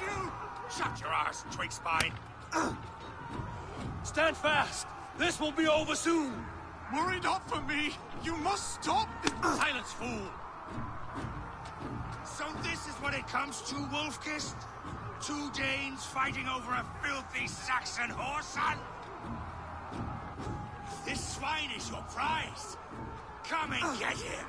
you! Shut your arse, twig spine! Stand fast! This will be over soon! Worry not for me! You must stop! Silence, fool! So this is what it comes to, Wolfkist? 2 Danes fighting over a filthy Saxon whoreson? This swine is your prize! Come and get him!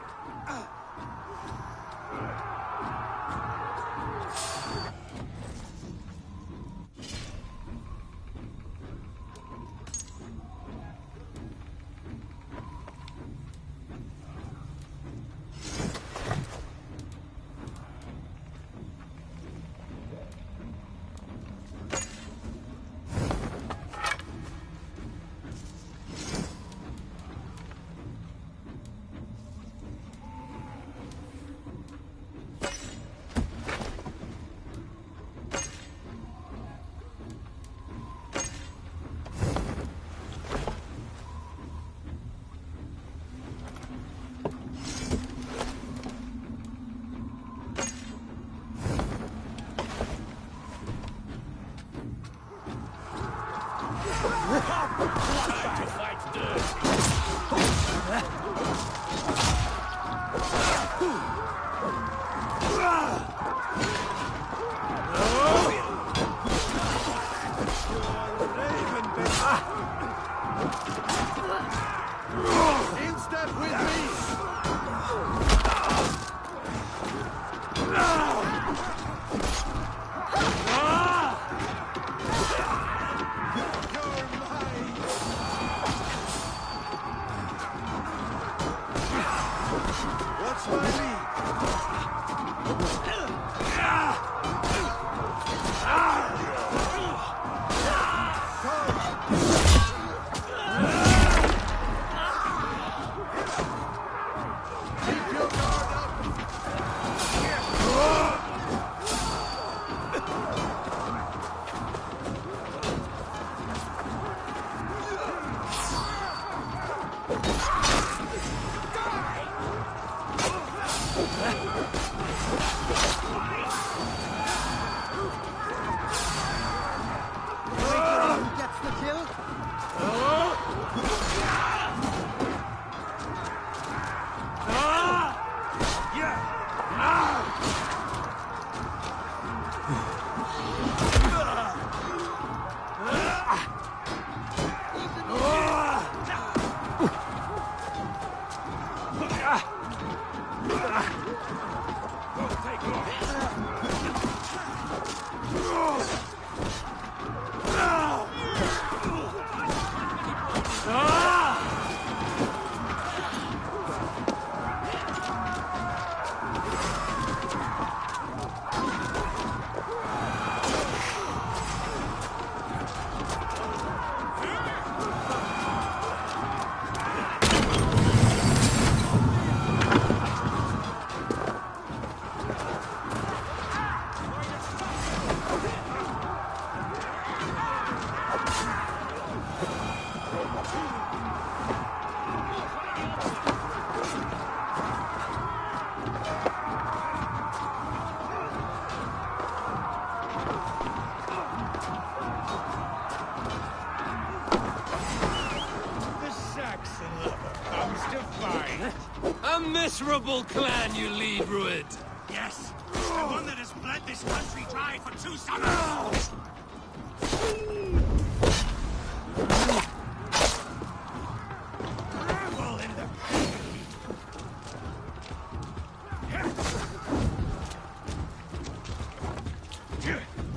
A miserable clan you lead, Rued. Yes, the one that has bled this country dry for 2 summers!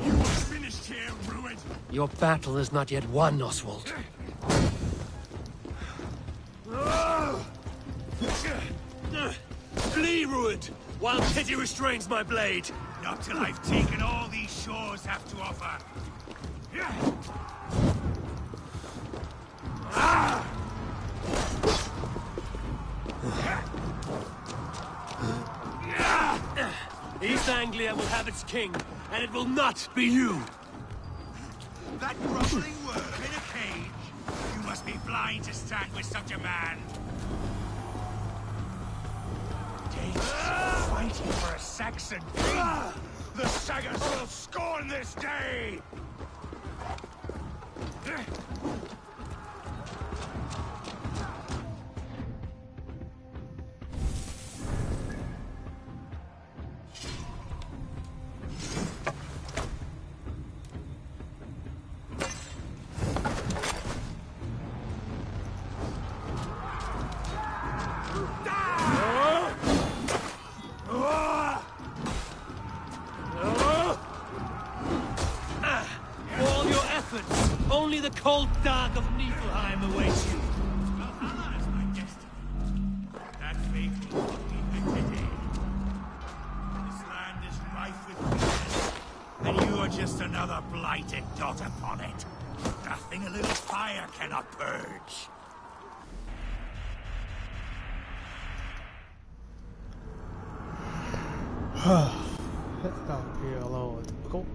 You are finished here, Rued! Your battle is not yet won, Oswald. Flee, Rued, while pity restrains my blade. Not till I've taken all these shores have to offer. East Anglia will have its king, and it will not be you. That groveling worm in a cage? You must be blind to stand with such a man. Danes fight fighting for a Saxon king. The Sagas will scorn this day! Only the cold dark of Niflheim awaits you. Valhalla is my destiny. That fate will not be my today. This land is rife with weakness, and you are just another blighted dot upon it. Nothing a little fire cannot purge. Go.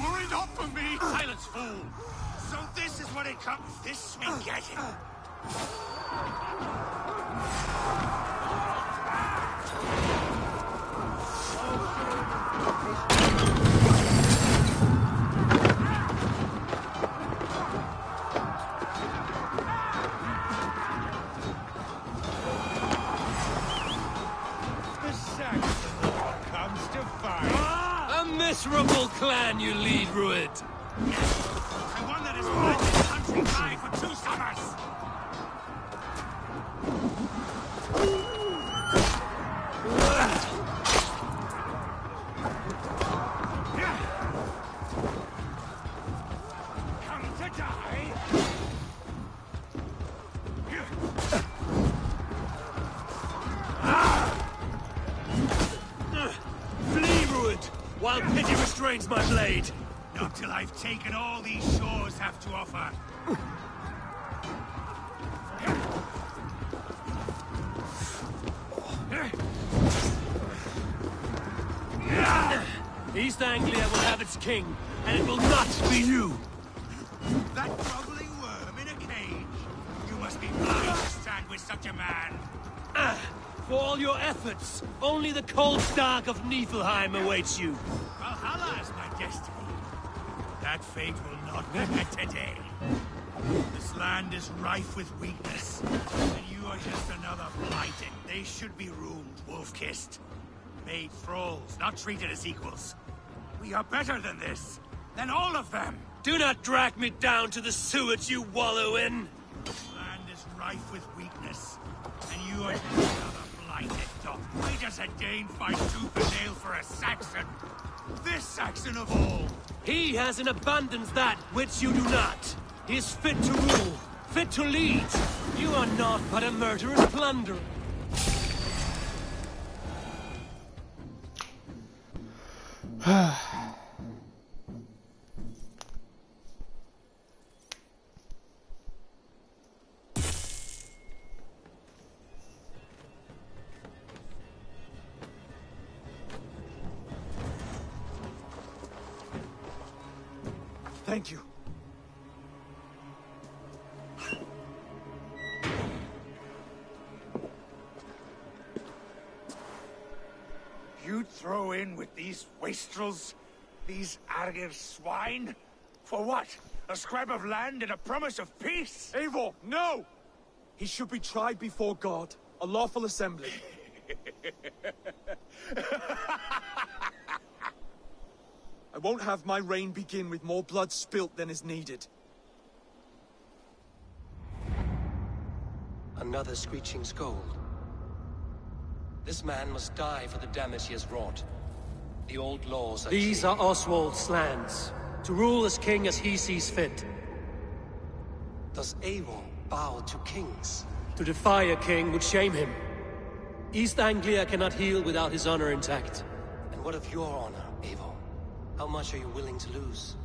Worry not for me! Silence, fool! So this is what it comes. This we get him. The Saxon comes to fight. A miserable clan you lead, Rued. The one that has led this country high for 2 summers. Come to die. Flee, Rued, while pity restrains my blade. Not till I've taken all these shores have to offer. East Anglia will have its king, and it will not be you. That groveling worm in a cage. You must be blind to stand with such a man. For all your efforts, only the cold dark of Niflheim awaits you. Valhalla is my destiny. That fate will not be met today. This land is rife with weakness, and you are just another blighted. They should be ruled, wolf-kissed. Made thralls, not treated as equals. We are better than this, than all of them. Do not drag me down to the sewage you wallow in. This land is rife with weakness, and you are just another blighted dog. Why does a Dane fight tooth and nail for a Saxon? This Saxon of all! He has in abundance that which you do not. He is fit to rule, fit to lead. You are naught but a murderous plunderer. Thank you. You'd throw in with these wastrels? These Argir swine? For what? A scrap of land and a promise of peace? Eivor, no! He should be tried before God. A lawful assembly. I won't have my reign begin with more blood spilt than is needed. Another screeching scold. This man must die for the damage he has wrought. The old laws are These clear. are Oswald's lands, to rule as king as he sees fit. Does Eivor bow to kings? To defy a king would shame him. East Anglia cannot heal without his honor intact. And what of your honor, Eivor? How much are you willing to lose?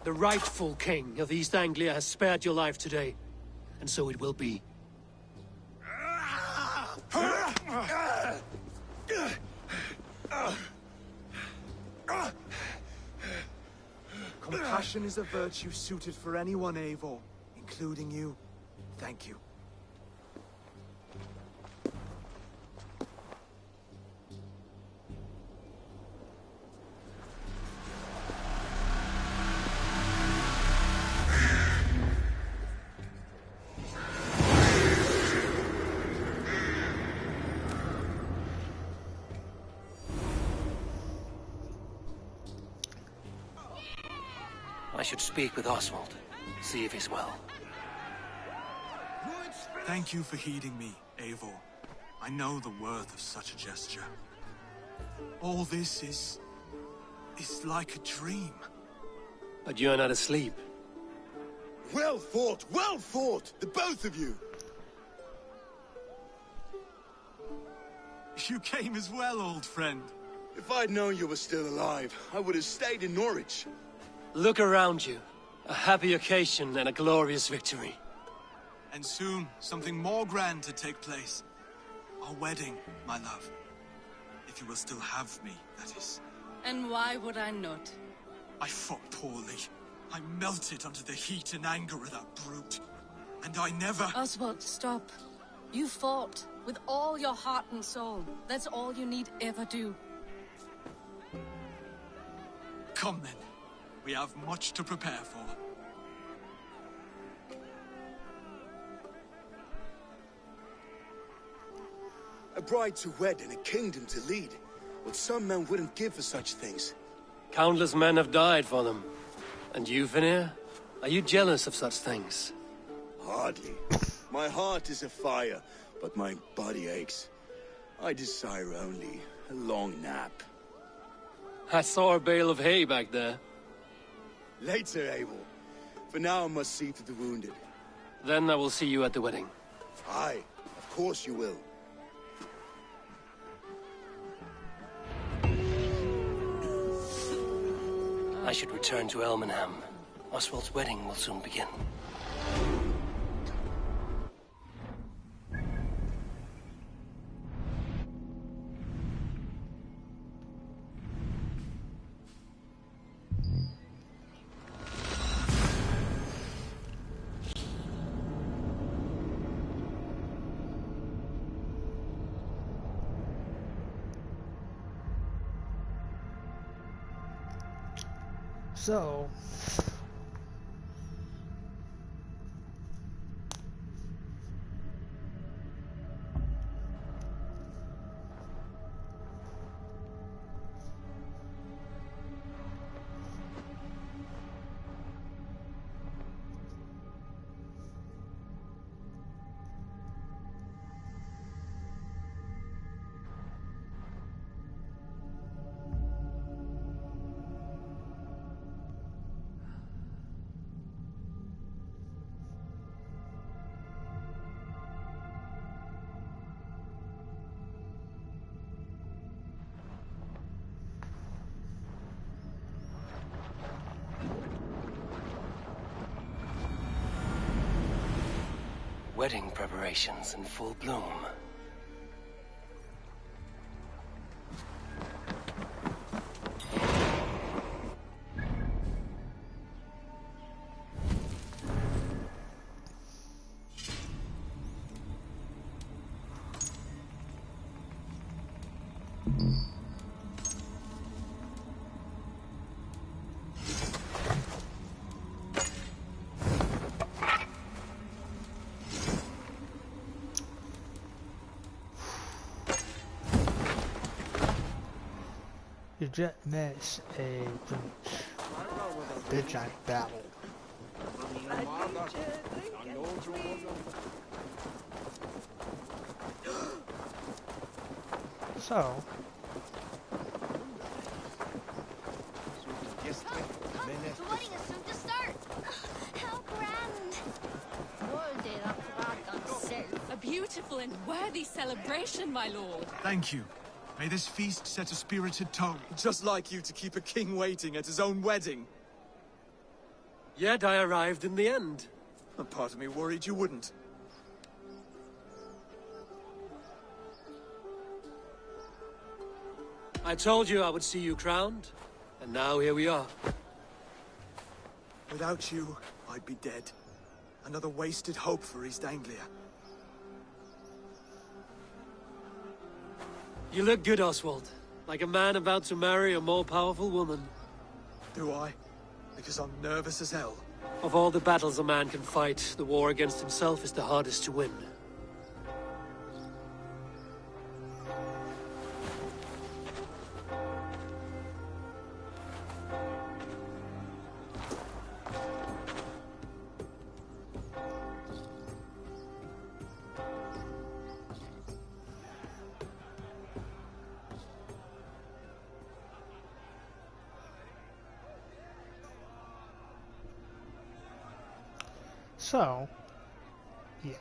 The rightful king of East Anglia has spared your life today, and so it will be. Compassion is a virtue suited for anyone, Eivor, including you. Thank you. I should speak with Oswald, see if he's well. Thank you for heeding me, Eivor. I know the worth of such a gesture. All this is like a dream. But you're not asleep. Well fought, the both of you! You came as well, old friend. If I'd known you were still alive, I would have stayed in Norwich. Look around you. A happy occasion and a glorious victory. And soon, something more grand to take place. Our wedding, my love. If you will still have me, that is. And why would I not? I fought poorly. I melted under the heat and anger of that brute. And I never... Oswald, stop. You fought with all your heart and soul. That's all you need ever do. Come then. We have much to prepare for. A bride to wed and a kingdom to lead. What some men wouldn't give for such things. Countless men have died for them. And you, Vanir? Are you jealous of such things? Hardly. My heart is afire, but my body aches. I desire only a long nap. I saw a bale of hay back there. Later, Eivor. For now I must see to the wounded. Then I will see you at the wedding. Aye, of course you will. I should return to Elmenham. Oswald's wedding will soon begin. So, Wedding preparations in full bloom. You just miss a big giant battle. So, The wedding is soon to start. How grand! A beautiful and worthy celebration, my lord. Thank you. May this feast set a spirited tone. Just like you to keep a king waiting at his own wedding. Yet I arrived in the end. A part of me worried you wouldn't. I told you I would see you crowned, and now here we are. Without you, I'd be dead. Another wasted hope for East Anglia. You look good, Oswald. Like a man about to marry a more powerful woman. Do I? Because I'm nervous as hell. Of all the battles a man can fight, the war against himself is the hardest to win. So, yeah.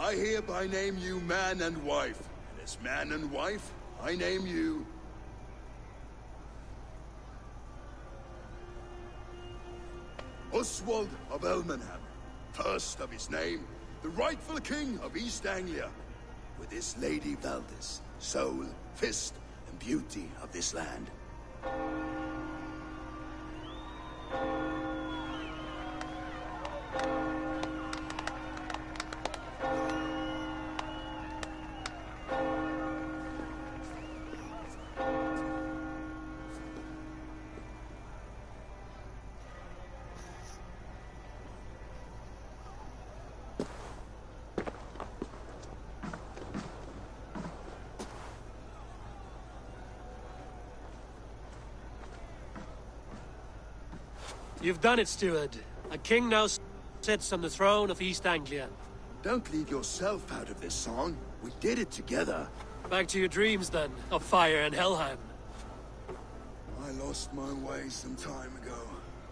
I hereby name you man and wife. And as man and wife, I name you... Oswald of Elmenham, first of his name, the rightful king of East Anglia, with his lady Valdis, soul, fist, and beauty of this land. You've done it, steward. A king now sits on the throne of East Anglia. Don't leave yourself out of this song. We did it together. Back to your dreams, then, of fire and Helheim. I lost my way some time ago.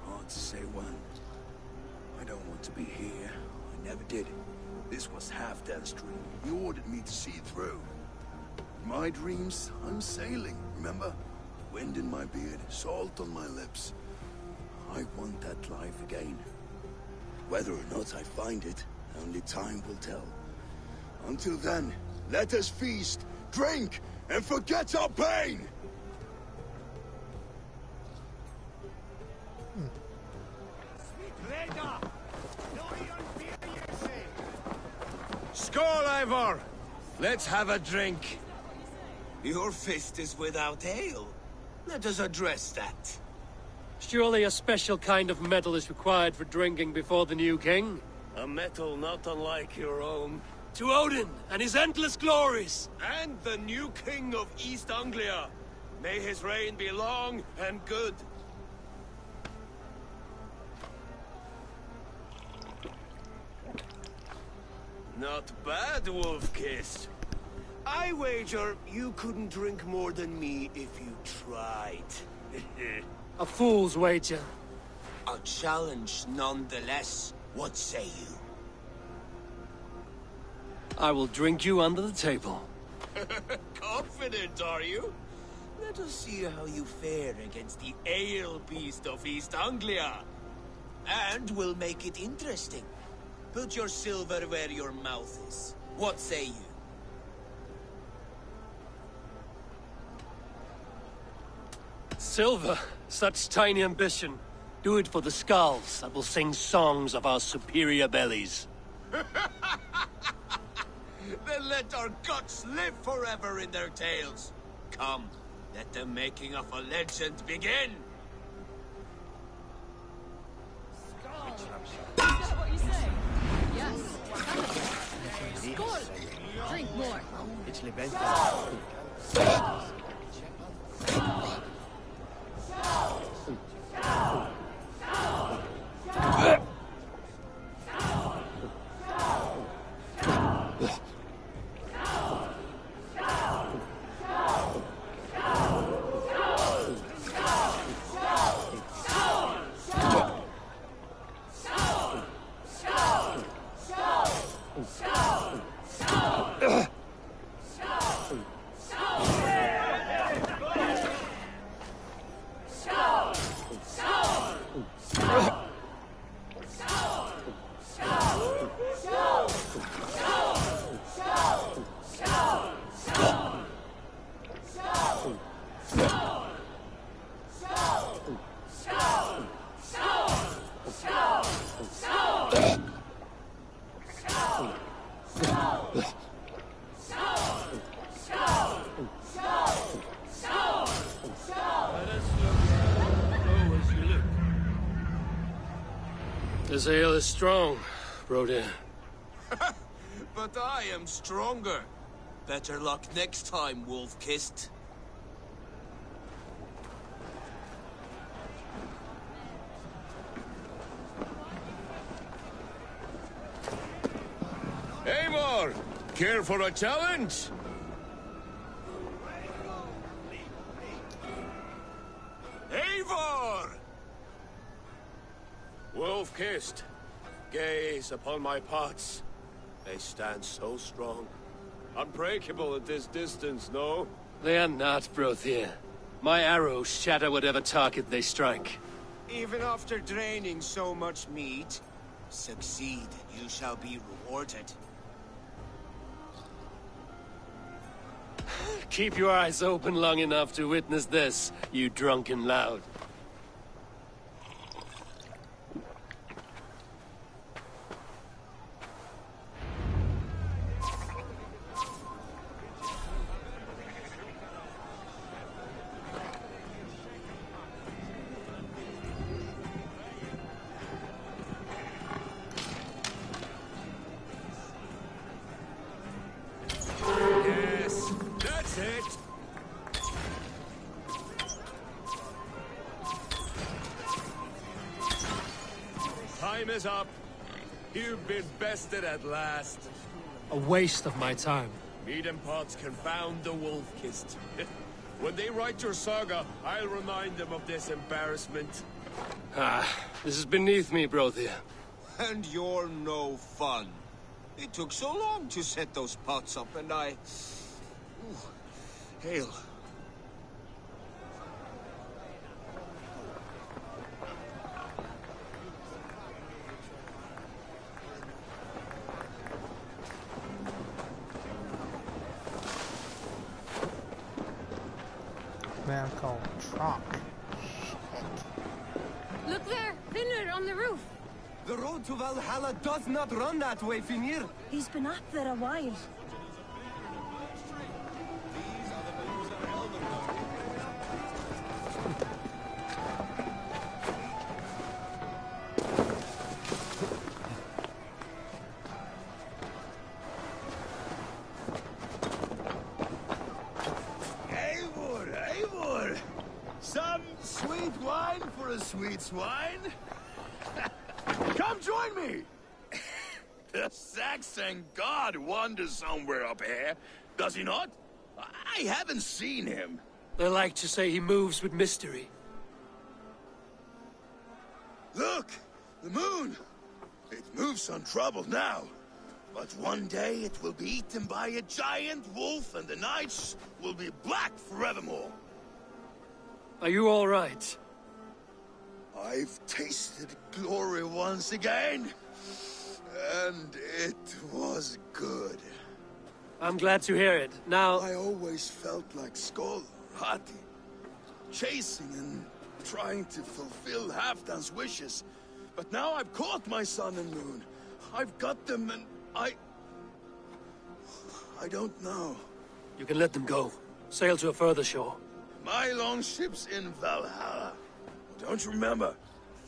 Hard to say when. I don't want to be here. I never did. This was Halfdan's dream. He ordered me to see it through. In my dreams, I'm sailing, remember? Wind in my beard, salt on my lips. I want that life again. Whether or not I find it, only time will tell. Until then, let us feast, drink, and forget our pain! Skål, Ivor! Let's have a drink. Your fist is without ale. Let us address that. Surely a special kind of metal is required for drinking before the new king? A metal not unlike your own. To Odin and his endless glories! And the new king of East Anglia. May his reign be long and good. Not bad, Wolf-Kissed. I wager you couldn't drink more than me if you tried. A fool's wager. A challenge nonetheless. What say you? I will drink you under the table. Confident, are you? Let us see how you fare against the ale beast of East Anglia. And we'll make it interesting. Put your silver where your mouth is. What say you? Silver, such tiny ambition. Do it for the skulls that will sing songs of our superior bellies. Then let our guts live forever in their tails. Come, let the making of a legend begin. Is that what you say? Yes. Skål! Drink more. This ale is strong, Brodir. But I am stronger. Better luck next time, Wolf-Kissed. Eivor! Care for a challenge? Eivor! Wolf-Kissed, gaze upon my pots. They stand so strong. Unbreakable at this distance, no? They are not, Brothir. My arrows shatter whatever target they strike. Even after draining so much meat, succeed, you shall be rewarded. Keep your eyes open long enough to witness this, you drunken lout. Yes, that's it. Time is up. You've been bested at last. A waste of my time. Meat and pots confound the Wolf-Kissed. When they write your saga, I'll remind them of this embarrassment. This is beneath me, Brothir. And you're no fun. It took so long to set those pots up, and I... Ooh, hail. Man called Truck. Look there! Finner on the roof! The road to Valhalla does not run that way, Finir. He's been up there a while. Some sweet wine for a sweet swine? Come join me! The Saxon god wanders somewhere up here, does he not? I haven't seen him. They like to say he moves with mystery. Look! The moon! It moves untroubled now. But one day it will be eaten by a giant wolf and the nights will be black forevermore. Are you all right? I've tasted glory once again. And it was good. I'm glad to hear it. Now... I always felt like Skoll, Hati, chasing and trying to fulfill Halfdan's wishes. But now I've caught my sun and moon. I've got them and I don't know. You can let them go. Sail to a further shore. My longship's in Valhalla. Don't you remember?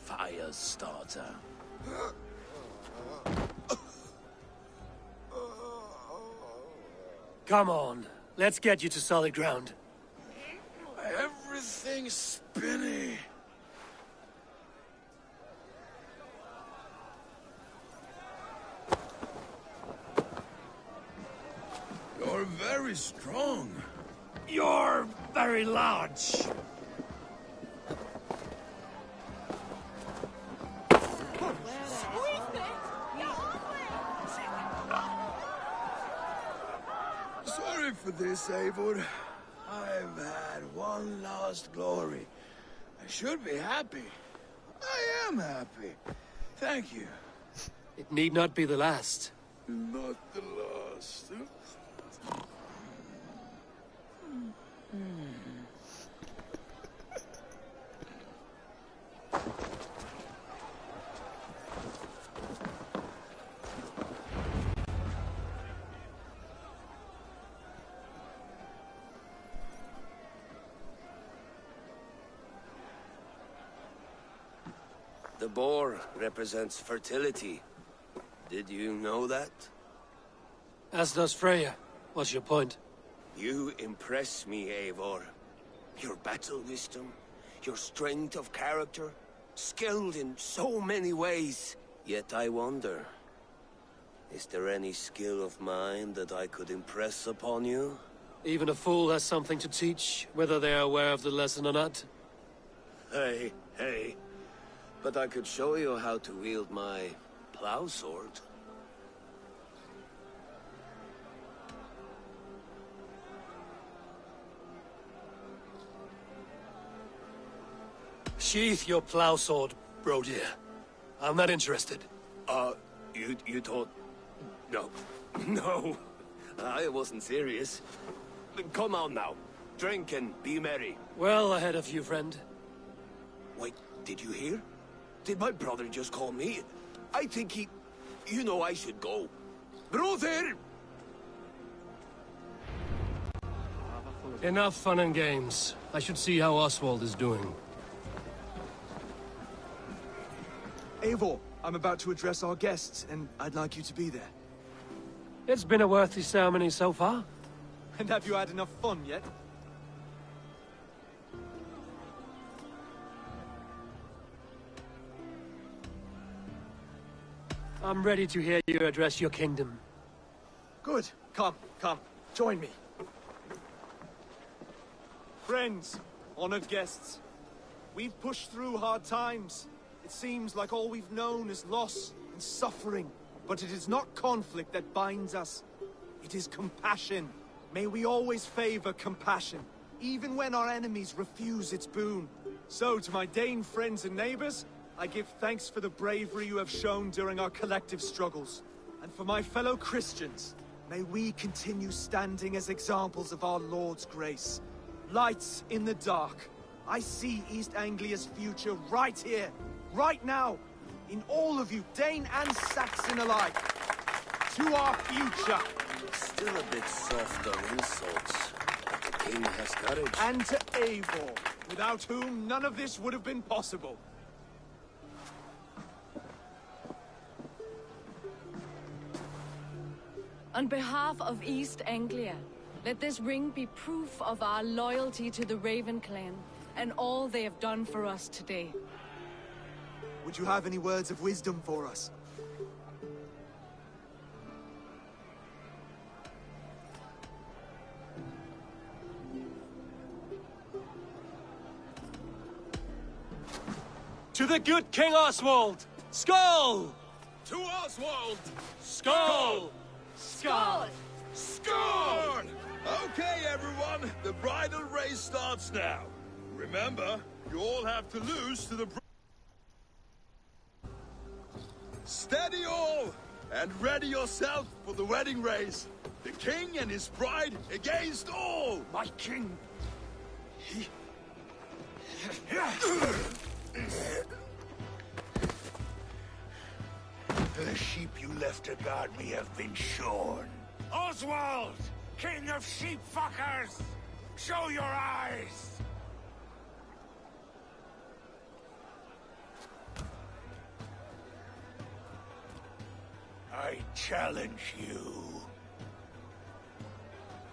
Firestarter. Come on. Let's get you to solid ground. Everything's spinny. You're very strong. You're very large. Sorry for this, Eivor. I've had one last glory. I should be happy. I am happy. Thank you. It need not be the last. Not the last. The boar represents fertility. Did you know that? As does Freya. What's your point? You impress me, Eivor. Your battle wisdom, your strength of character, skilled in so many ways. Yet I wonder, is there any skill of mine that I could impress upon you? Even a fool has something to teach, whether they are aware of the lesson or not. Hey. But I could show you how to wield my plow sword. Sheath your plow sword, bro dear. I'm not interested. You thought... No. No. I wasn't serious. Come on now. Drink and be merry. Well ahead of you, friend. Wait, did you hear? Did my brother just call me? I think he... You know I should go. Brother! Enough fun and games. I should see how Oswald is doing. Eivor, I'm about to address our guests, and I'd like you to be there. It's been a worthy ceremony so far. And have you had enough fun yet? I'm ready to hear you address your kingdom. Good. Come. Join me. Friends, honored guests, we've pushed through hard times. It seems like all we've known is loss and suffering. But it is not conflict that binds us. It is compassion. May we always favor compassion, even when our enemies refuse its boon. So, to my Dane friends and neighbors, I give thanks for the bravery you have shown during our collective struggles. And for my fellow Christians, may we continue standing as examples of our Lord's grace. Lights in the dark. I see East Anglia's future right here, right now, in all of you, Dane and Saxon alike. To our future. Still a bit soft on insults. The king has courage. And to Eivor, without whom none of this would have been possible. On behalf of East Anglia, let this ring be proof of our loyalty to the Raven clan and all they have done for us today. Would you have any words of wisdom for us? To the good King Oswald! Skull! To Oswald! Skull! Skull! Score! Okay, everyone, the bridal race starts now. Remember, you all have to lose to the... Steady all! And ready yourself for the wedding race. The king and his bride against all! My king! The sheep you left to guard me have been shorn. Oswald! King of sheep fuckers! Show your eyes! I challenge you.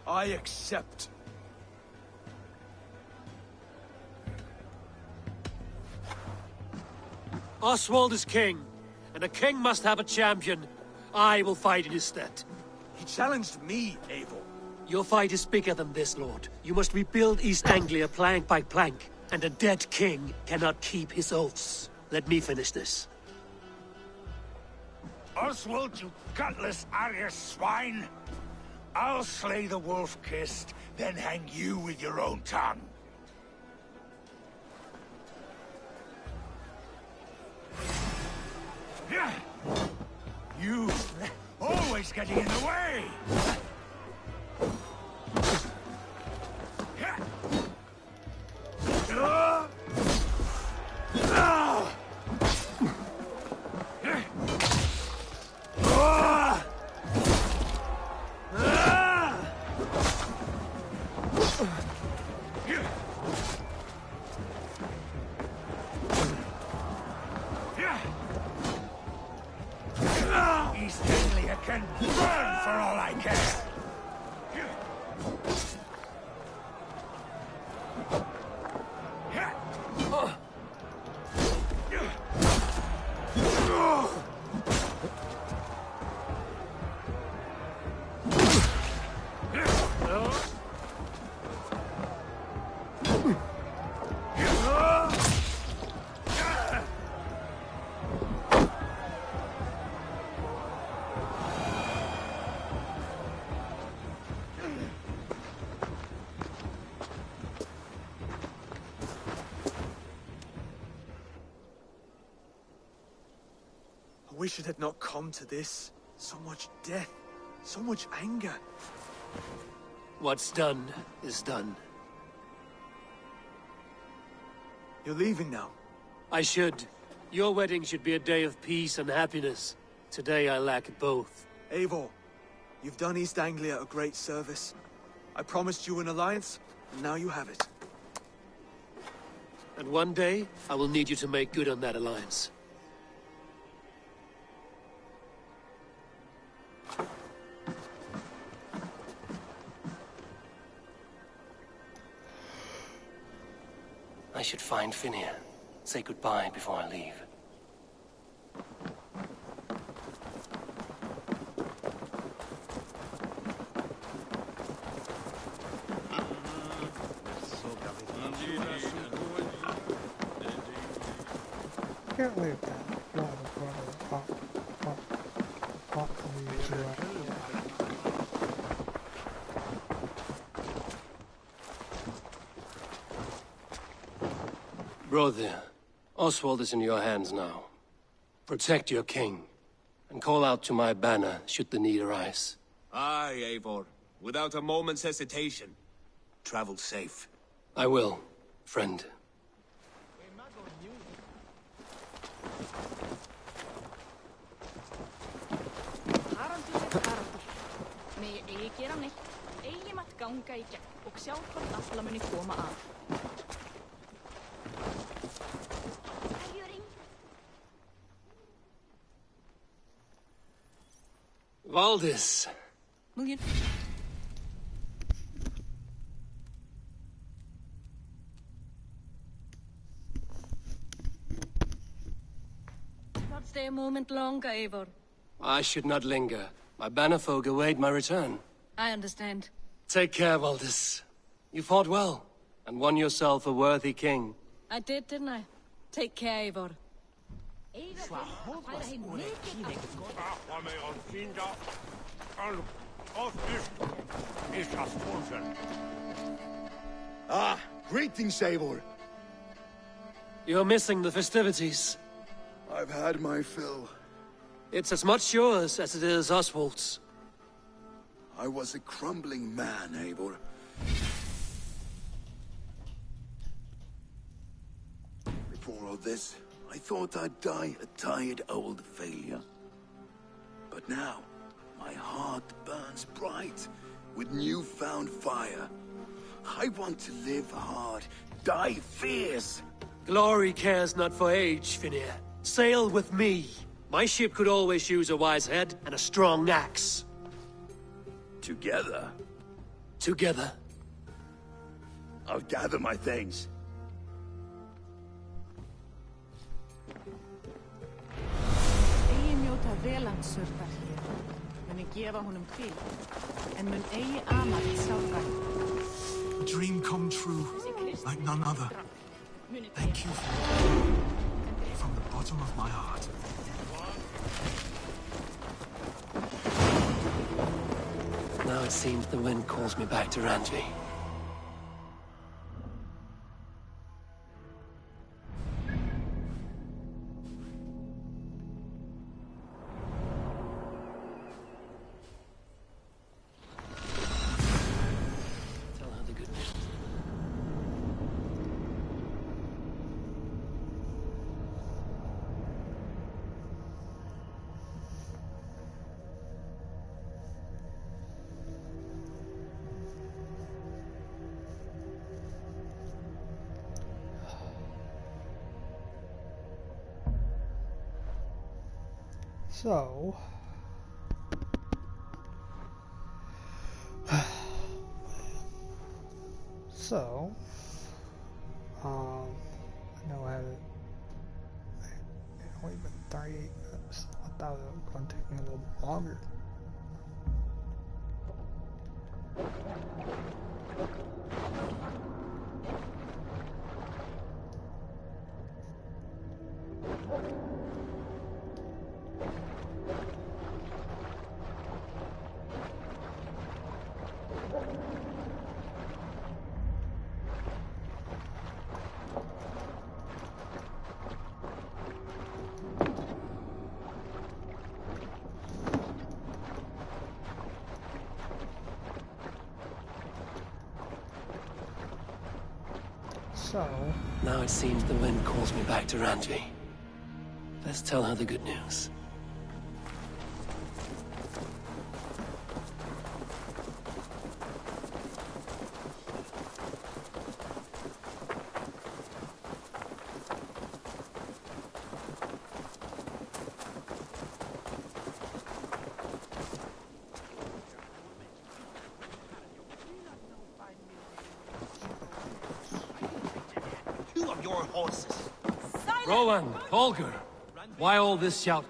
I accept. Oswald is king, and a king must have a champion. I will fight in his stead. He challenged me, Eivor. Your fight is bigger than this, Lord. You must rebuild East Anglia plank by plank, and a dead king cannot keep his oaths. Let me finish this. Oswald, you gutless Arya swine! I'll slay the wolf-kissed, then hang you with your own tongue. You always getting in the way! East Anglia can burn for all I care! I wish it had not come to this. So much death, so much anger. What's done is done. You're leaving now. I should. Your wedding should be a day of peace and happiness. Today I lack both. Eivor, you've done East Anglia a great service. I promised you an alliance, and now you have it. And one day, I will need you to make good on that alliance. I should find Finnear. Say goodbye before I leave. Can't leave that. Not a problem. Pop needs to Brother, Oswald is in your hands now. Protect your king, and call out to my banner should the need arise. Aye, Eivor. Without a moment's hesitation. Travel safe. I will, friend. Me ei gera neitt. Eigi mátt ganga í gegn og sjá hvort alla muni koma að. Valdis. Will you... stay a moment longer, Eivor. I should not linger. My banner folk await my return. I understand. Take care, Valdis. You fought well, and won yourself a worthy king. I did, didn't I? Take care, Eivor. Ah, greetings, Eivor. You're missing the festivities. I've had my fill. It's as much yours as it is Oswald's. I was a crumbling man, Eivor. Before all this, I thought I'd die a tired old failure. But now, my heart burns bright with newfound fire. I want to live hard, die fierce. Glory cares not for age, Finir. Sail with me. My ship could always use a wise head and a strong axe. Together? Together. I'll gather my things. Eigi njóta velansurðar hér, muni gefa honum hvíld, en mun eigi amað sálræn. A dream come true, like none other. Thank you from the bottom of my heart. Now it seems the wind calls me back to Randvi. Tell her the good news. So, I know I haven't, only been 38 minutes. I thought it was going to take me a little bit longer. So, Now it seems the wind calls me back to Randvi. Let's tell her the good news. Two of your horses. Roland, Holger, why all this shout?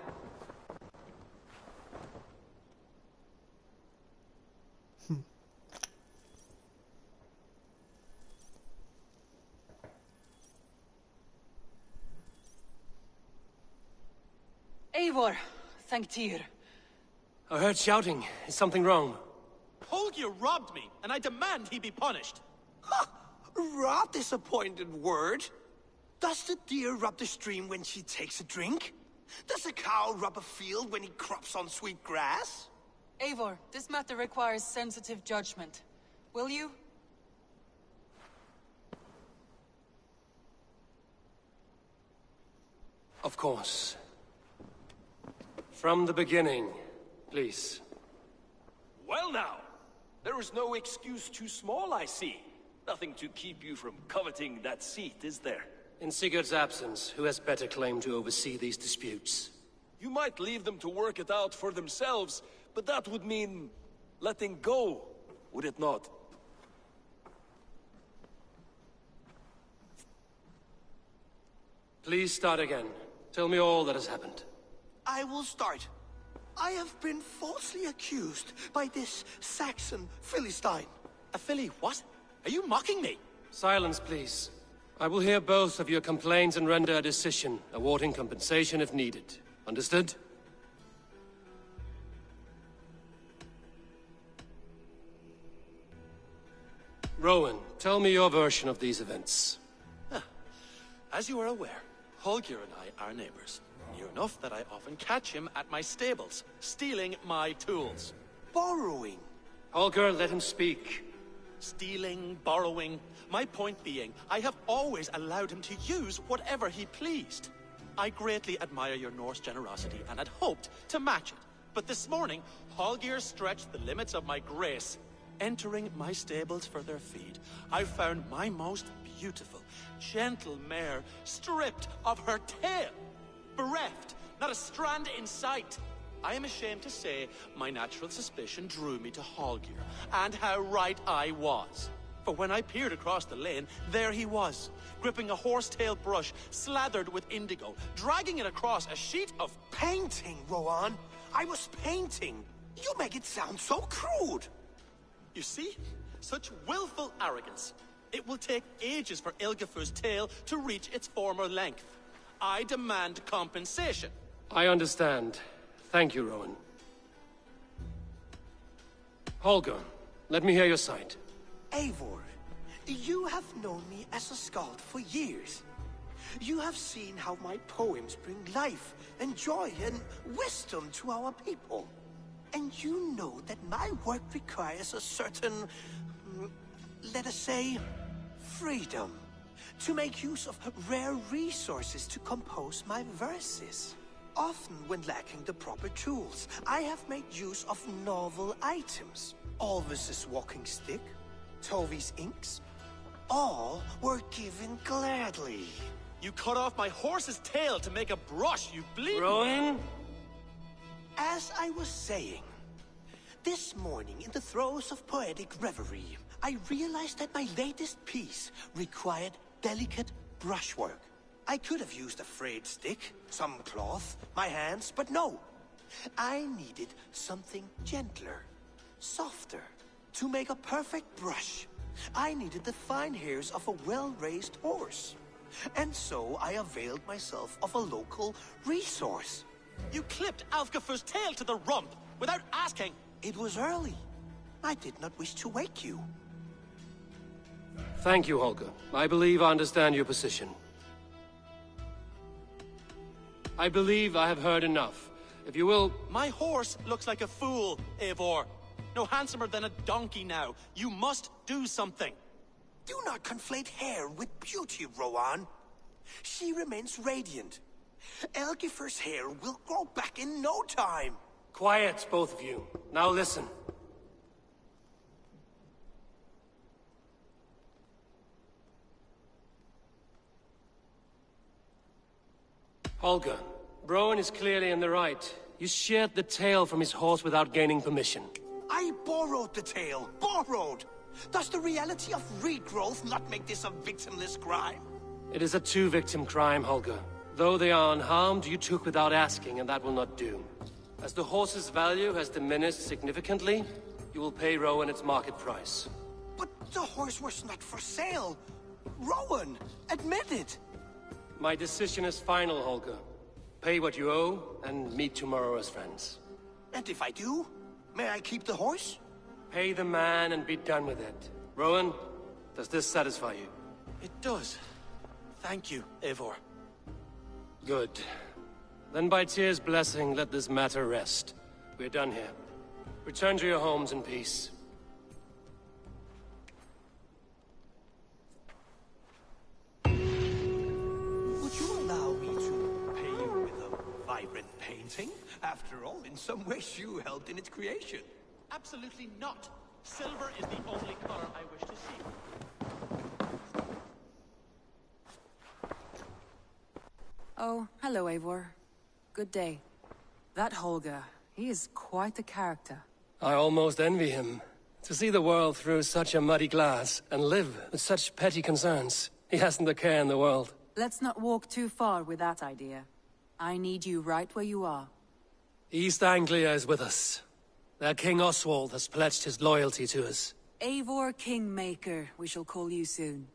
Eivor, thank Tyr. I heard shouting. Is something wrong? Holger robbed me, and I demand he be punished. Rot disappointed word. Does the deer rub the stream when she takes a drink? Does a cow rub a field when he crops on sweet grass? Eivor, this matter requires sensitive judgment. Will you? Of course. From the beginning, please. Well now, there is no excuse too small, I see. Nothing to keep you from coveting that seat, is there? In Sigurd's absence, who has better claim to oversee these disputes? You might leave them to work it out for themselves, but that would mean letting go, would it not? Please start again. Tell me all that has happened. I will start. I have been falsely accused by this Saxon Philistine. A Philly what? Are you mocking me? Silence, please. I will hear both of your complaints and render a decision, awarding compensation if needed. Understood? Rowan, tell me your version of these events. As you are aware, Holger and I are neighbors. Near enough that I often catch him at my stables, stealing my tools. Borrowing. Holger, let him speak. Stealing, borrowing. My point being, I have always allowed him to use whatever he pleased. I greatly admire your Norse generosity and had hoped to match it. But this morning, Holger stretched the limits of my grace. Entering my stables for their feed, I found my most beautiful, gentle mare stripped of her tail. Bereft, not a strand in sight. I am ashamed to say my natural suspicion drew me to Holger, and how right I was. For when I peered across the lane, there he was, gripping a horsetail brush slathered with indigo, dragging it across a sheet of painting, Rowan. I was painting. You make it sound so crude. You see? Such willful arrogance. It will take ages for Ilgafur's tail to reach its former length. I demand compensation. I understand. Thank you, Rowan. Holger, let me hear your side. Eivor, you have known me as a skald for years. You have seen how my poems bring life and joy and wisdom to our people. And you know that my work requires a certain, let us say, freedom, to make use of rare resources to compose my verses. Often when lacking the proper tools, I have made use of novel items. Alvis's walking stick, Tovi's inks, all were given gladly. You cut off my horse's tail to make a brush, you bleed. Rowan? As I was saying, this morning in the throes of poetic reverie, I realized that my latest piece required delicate brushwork. I could have used a frayed stick, some cloth, my hands, but no. I needed something gentler, softer. To make a perfect brush, I needed the fine hairs of a well-raised horse. And so I availed myself of a local resource. You clipped Alfgafur's tail to the rump without asking. It was early. I did not wish to wake you. Thank you, Holger. I believe I understand your position. I believe I have heard enough. If you will... My horse looks like a fool, Eivor. No handsomer than a donkey now. You must do something. Do not conflate hair with beauty, Rowan. She remains radiant. Elgifur's hair will grow back in no time. Quiet, both of you. Now listen. Holger, Rowan is clearly in the right. You sheared the tail from his horse without gaining permission. I borrowed the tail. Borrowed! Does the reality of regrowth not make this a victimless crime? It is a two-victim crime, Holger. Though they are unharmed, you took without asking, and that will not do. As the horse's value has diminished significantly, you will pay Rowan its market price. But the horse was not for sale. Rowan, admit it. My decision is final, Holger. Pay what you owe, and meet tomorrow as friends. And if I do, may I keep the horse? Pay the man and be done with it. Rowan, does this satisfy you? It does. Thank you, Eivor. Good. Then by Tyr's blessing, let this matter rest. We're done here. Return to your homes in peace. Would you allow me to pay you with a vibrant painting? After all, in some ways you helped in its creation. Absolutely not. Silver is the only color I wish to see. Oh, hello, Eivor. Good day. That Holger, he is quite a character. I almost envy him. To see the world through such a muddy glass, and live with such petty concerns. He hasn't a care in the world. Let's not walk too far with that idea. I need you right where you are. East Anglia is with us. Their King Oswald has pledged his loyalty to us. Eivor Kingmaker, we shall call you soon.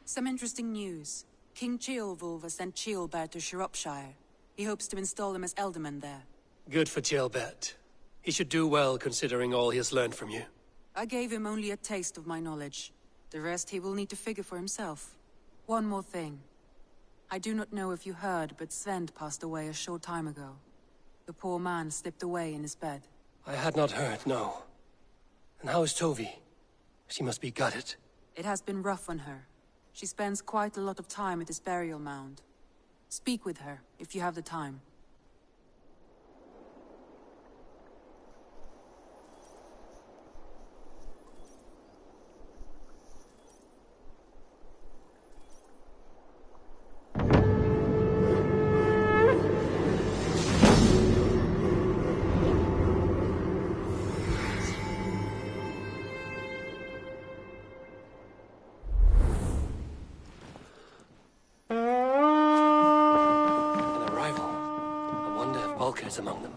Some interesting news. King Ceolwulf has sent Ceolbert to Shropshire. He hopes to install him as Elderman there. Good for Ceolbert. He should do well considering all he has learned from you. I gave him only a taste of my knowledge. The rest he will need to figure for himself. One more thing. I do not know if you heard, but Svend passed away a short time ago. The poor man slipped away in his bed. I had not heard, no. And how is Tovi? She must be gutted. It has been rough on her. She spends quite a lot of time at his burial mound. Speak with her, if you have the time. Is among them.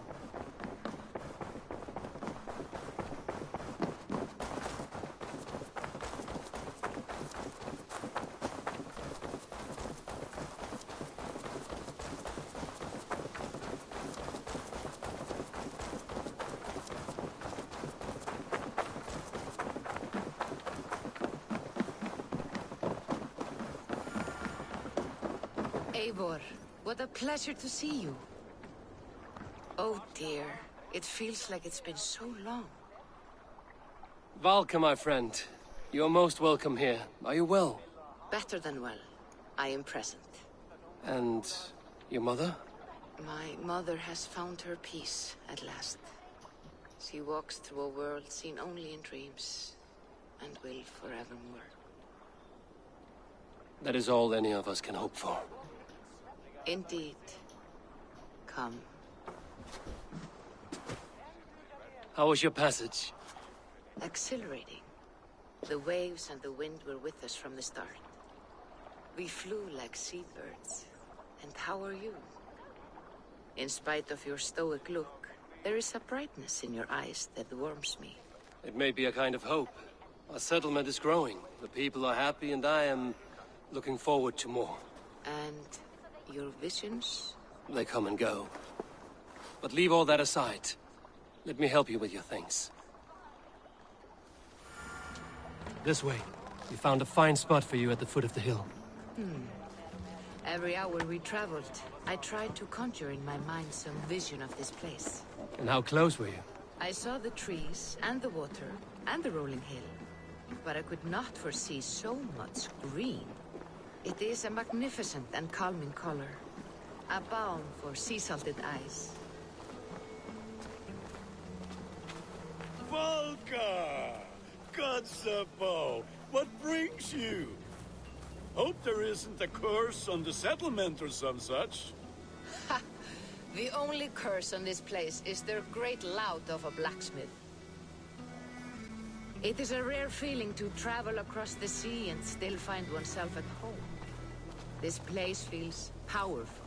Eivor, what a pleasure to see you. Oh dear, it feels like it's been so long. Valka, my friend. You're most welcome here. Are you well? Better than well. I am present. And your mother? My mother has found her peace at last. She walks through a world seen only in dreams, and will forevermore. That is all any of us can hope for. Indeed. Come. How was your passage? Exhilarating. The waves and the wind were with us from the start. We flew like seabirds. And how are you? In spite of your stoic look, there is a brightness in your eyes that warms me. It may be a kind of hope. Our settlement is growing. The people are happy and I am looking forward to more. And your visions? They come and go. But leave all that aside. Let me help you with your things. This way. We found a fine spot for you at the foot of the hill. Every hour we traveled, I tried to conjure in my mind some vision of this place. And how close were you? I saw the trees, and the water, and the rolling hill. But I could not foresee so much green. It is a magnificent and calming color. A balm for sea-salted eyes. Valka! Kotzebue! What brings you? Hope there isn't a curse on the settlement or some such. Ha! The only curse on this place is their great lout of a blacksmith. It is a rare feeling to travel across the sea and still find oneself at home. This place feels powerful,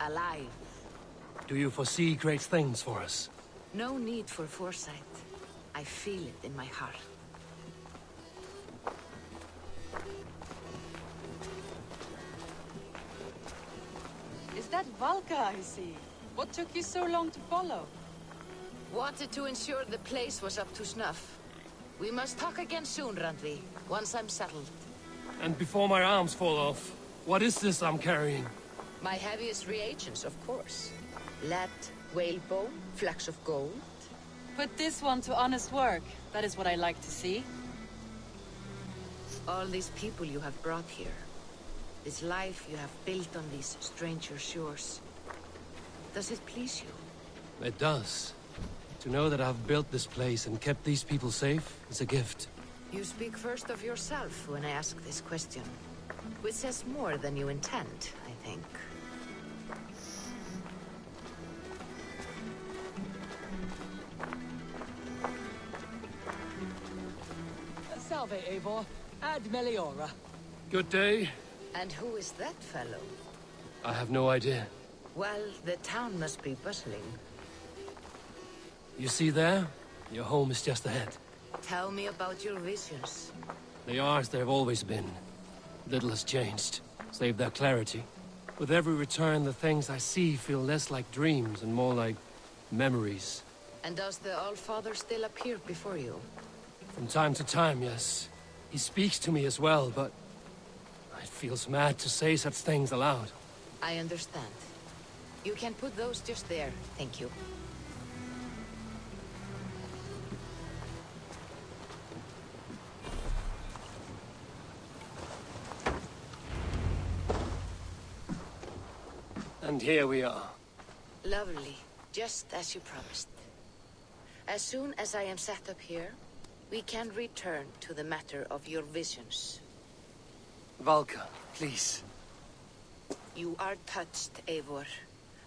alive. Do you foresee great things for us? No need for foresight. I feel it in my heart. Is that Valka I see? What took you so long to follow? Wanted to ensure the place was up to snuff. We must talk again soon, Randvi, once I'm settled. And before my arms fall off, what is this I'm carrying? My heaviest reagents, of course. Lead, whalebone, flecks of gold. Put this one to honest work. That is what I like to see. All these people you have brought here. This life you have built on these stranger shores. Does it please you? It does. To know that I've built this place and kept these people safe is a gift. You speak first of yourself when I ask this question. Which says more than you intend, I think. Salve, Eivor. Ad Meliora. Good day. And who is that fellow? I have no idea. Well, the town must be bustling. You see there? Your home is just ahead. Tell me about your visions. They are as they've always been. Little has changed, save their clarity. With every return, the things I see feel less like dreams and more like memories. And does the Allfather still appear before you? From time to time, yes. He speaks to me as well, but it feels mad to say such things aloud. I understand. You can put those just there, thank you. And here we are. Lovely, just as you promised. As soon as I am set up here, we can return to the matter of your visions. Valka, please. You are touched, Eivor.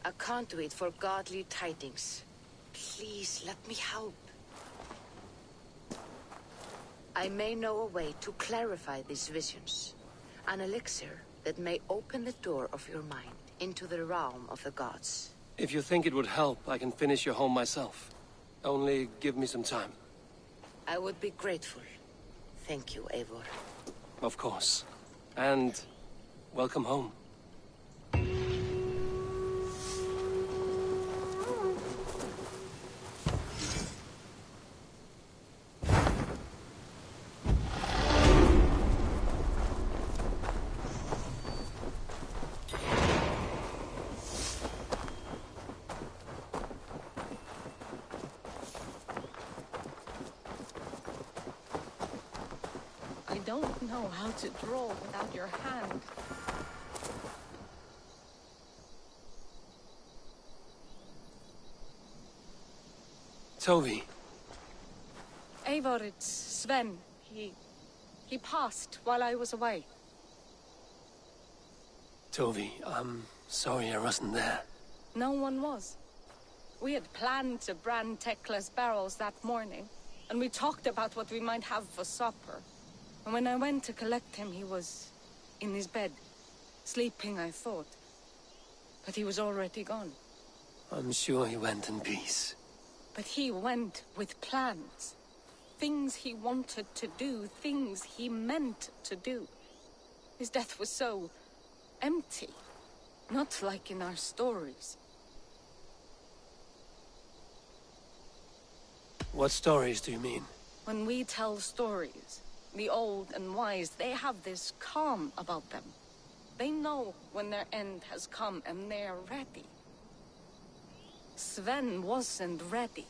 A conduit for godly tidings. Please, let me help. I may know a way to clarify these visions. An elixir that may open the door of your mind into the realm of the gods. If you think it would help, I can finish your home myself. Only give me some time. I would be grateful. Thank you, Eivor. Of course. And welcome home. I don't know how to draw without your hand. Tovi. Eivor, it's Sven. He passed while I was away. Tovi, I'm sorry I wasn't there. No one was. We had planned to brand Tekla's barrels that morning, and we talked about what we might have for supper. And when I went to collect him, he was in his bed, sleeping, I thought. But he was already gone. I'm sure he went in peace. But he went with plans. Things he wanted to do, things he meant to do. His death was so empty, not like in our stories. What stories do you mean? When we tell stories, the old and wise, they have this calm about them. They know when their end has come and they are ready. Sven wasn't ready,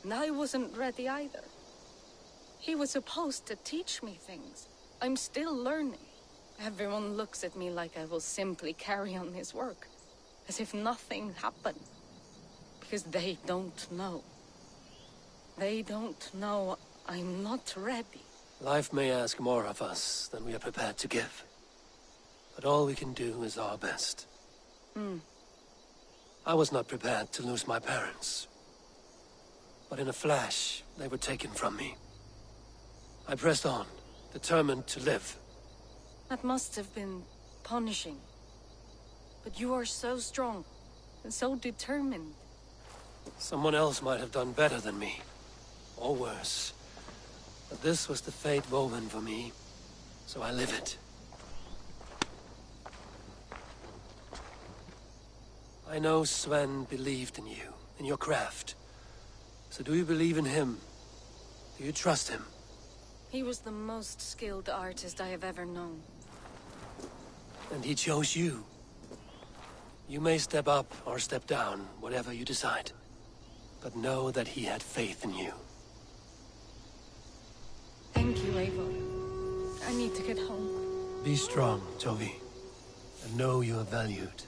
and I wasn't ready either. He was supposed to teach me things. I'm still learning. Everyone looks at me like I will simply carry on his work, as if nothing happened. Because they don't know. They don't know I'm not ready. Life may ask more of us than we are prepared to give. But all we can do is our best. I was not prepared to lose my parents. But in a flash, they were taken from me. I pressed on, determined to live. That must have been punishing. But you are so strong, and so determined. Someone else might have done better than me. Or worse. But this was the fate woven for me, so I live it. I know Sven believed in you, in your craft. So do you believe in him? Do you trust him? He was the most skilled artist I have ever known. And he chose you. You may step up or step down, whatever you decide. But know that he had faith in you. Thank you, Eivor. I need to get home. Be strong, Tovi. And know you are valued.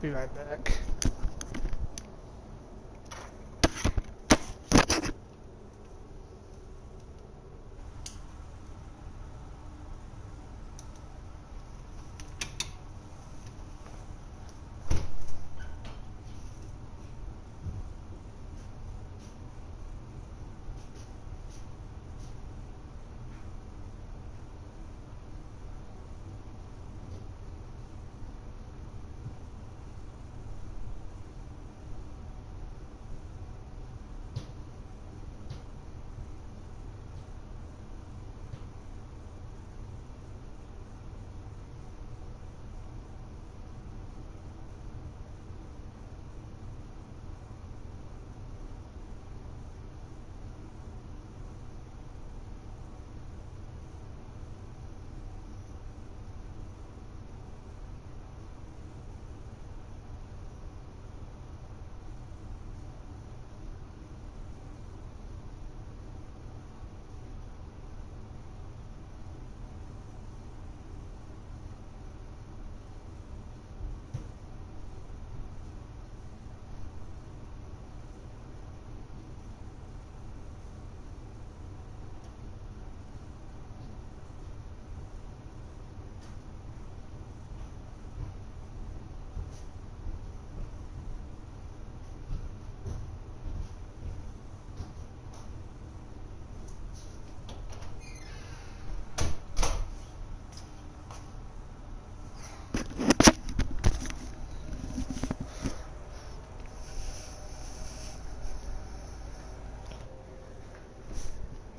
Be right back.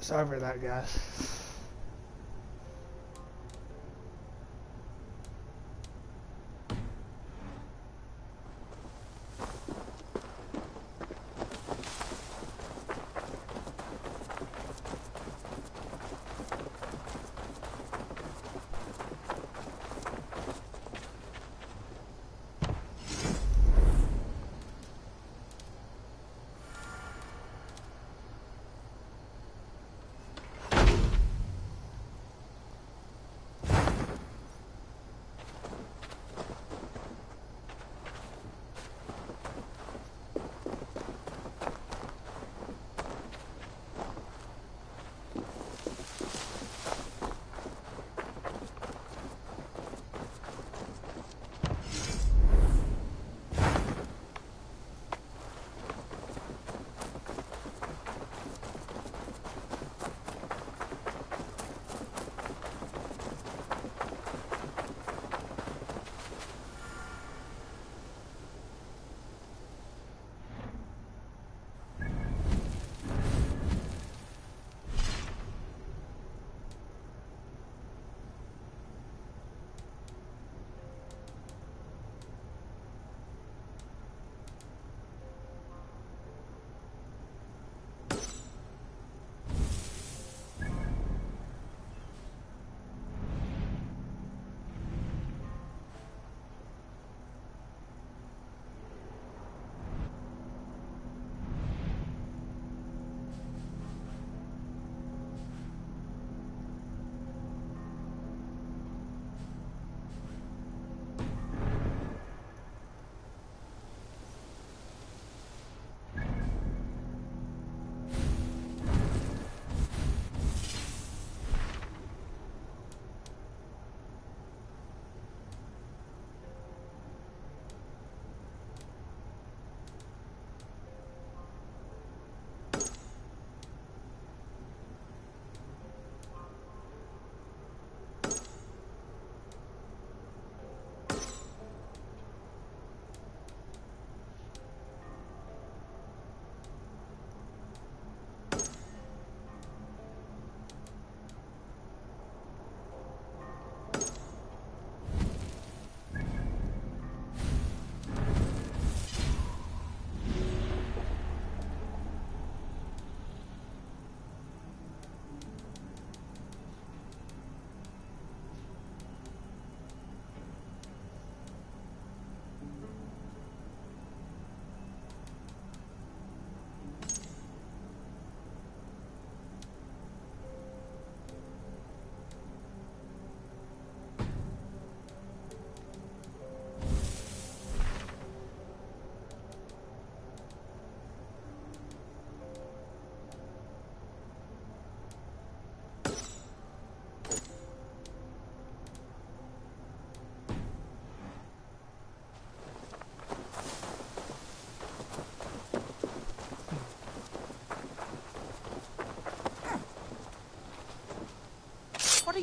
Sorry for that, guys.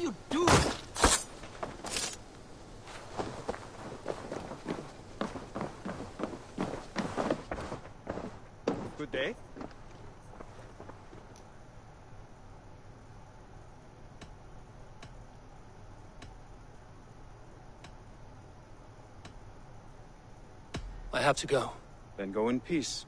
are you doing? Good day. I have to go. Then go in peace.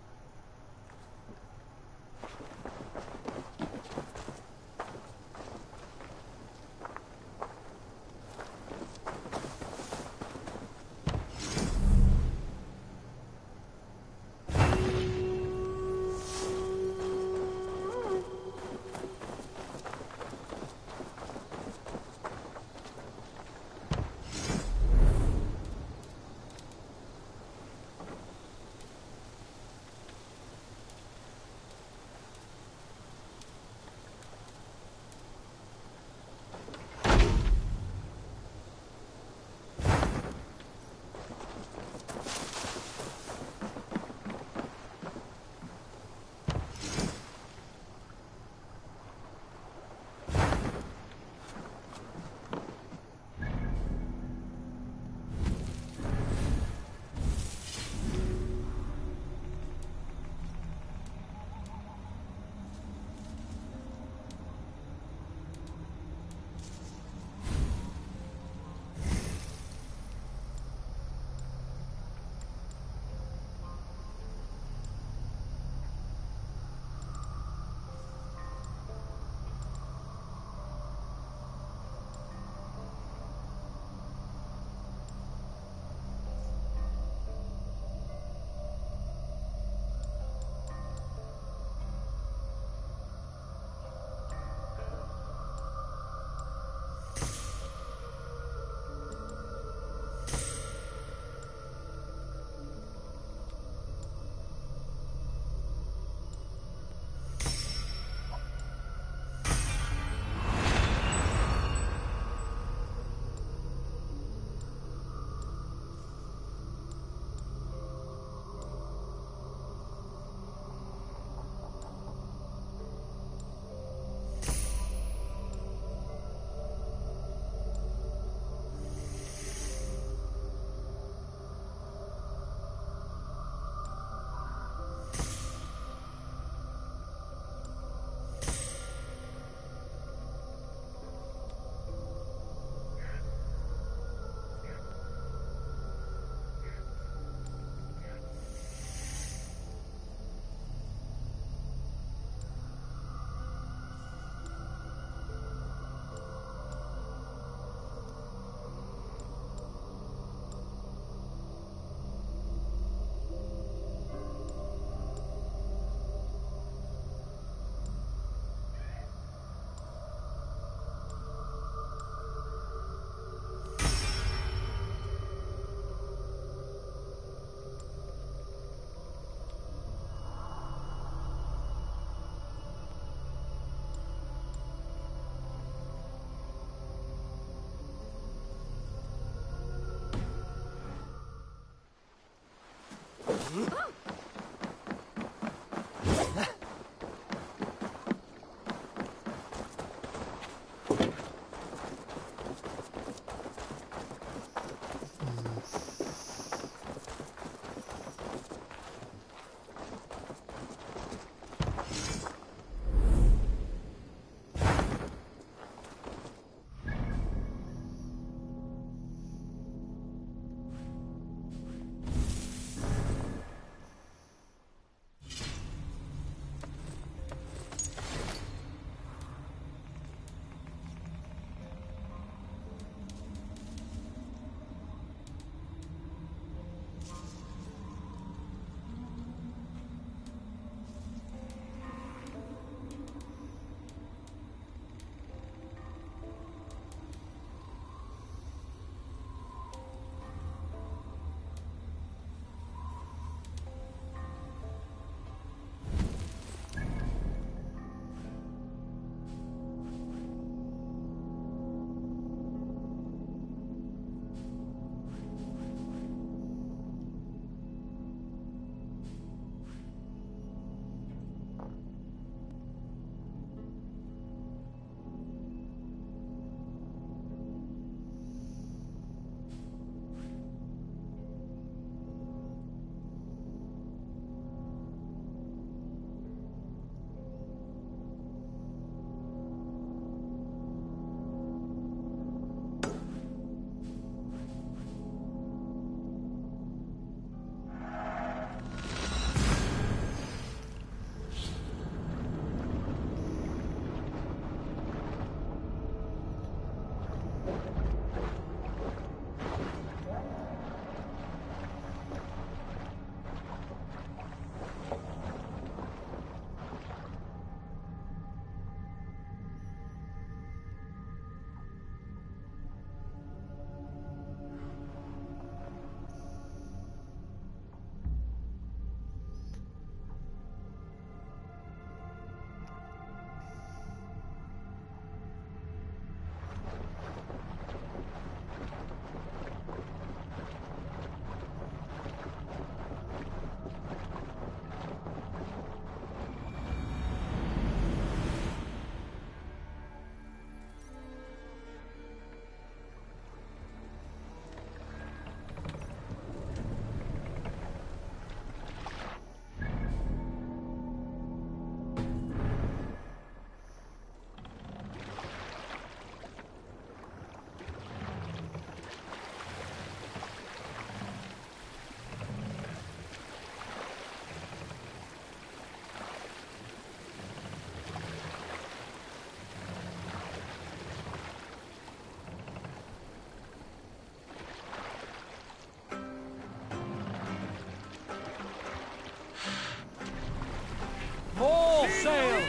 Full sail!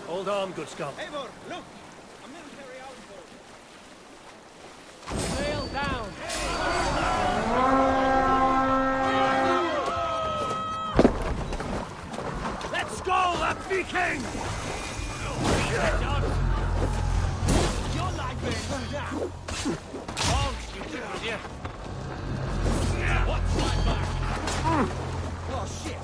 Hold on, good scum. Eivor, look! A military outpost! Sail down! Let's go, that Viking! You're like me! Oh, you do, yeah. What's my back? Oh, shit!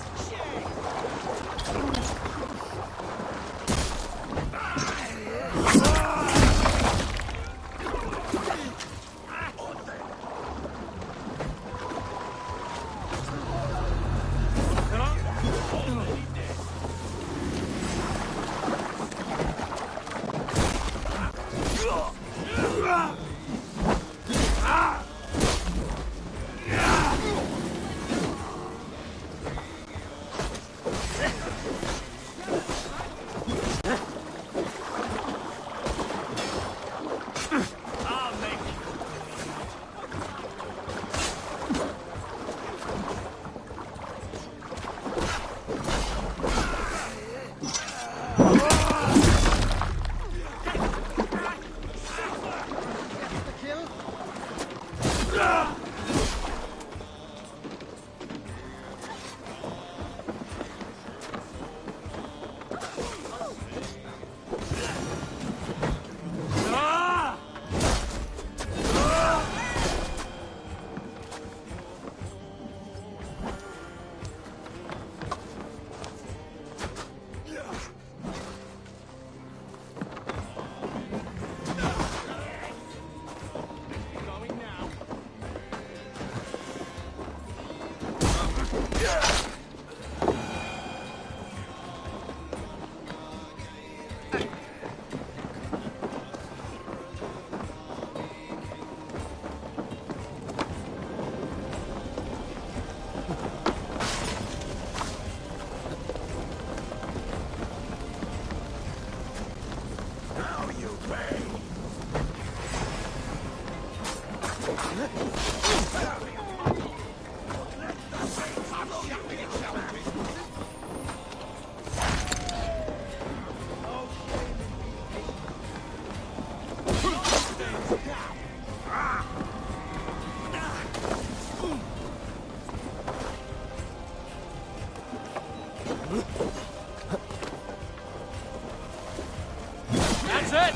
That's it!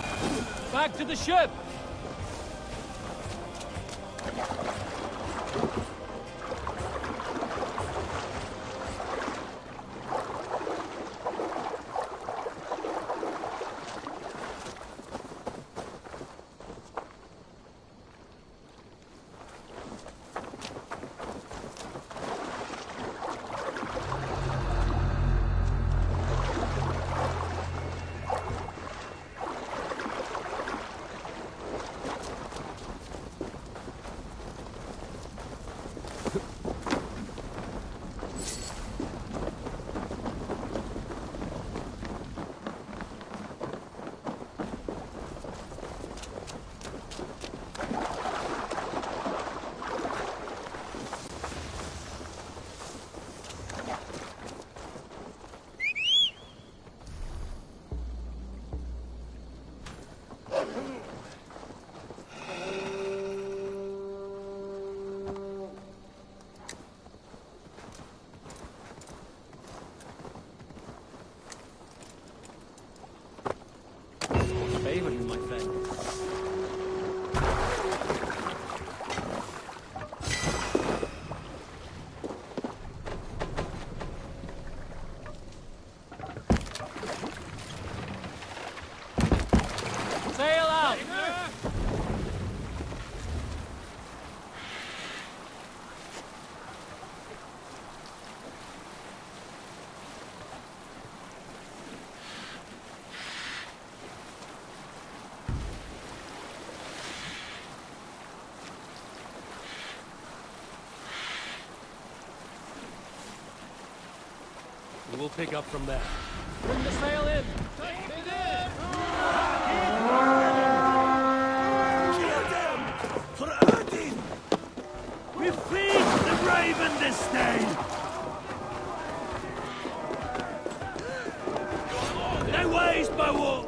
Back to the ship! we'll pick up from there. Bring the sail in! Kill them! For Odin! We feed the raven this day! They waste my wolf!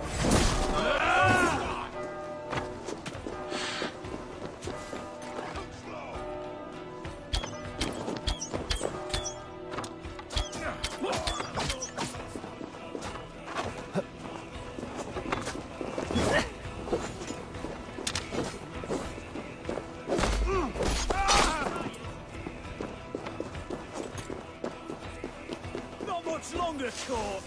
Not much longer, Court!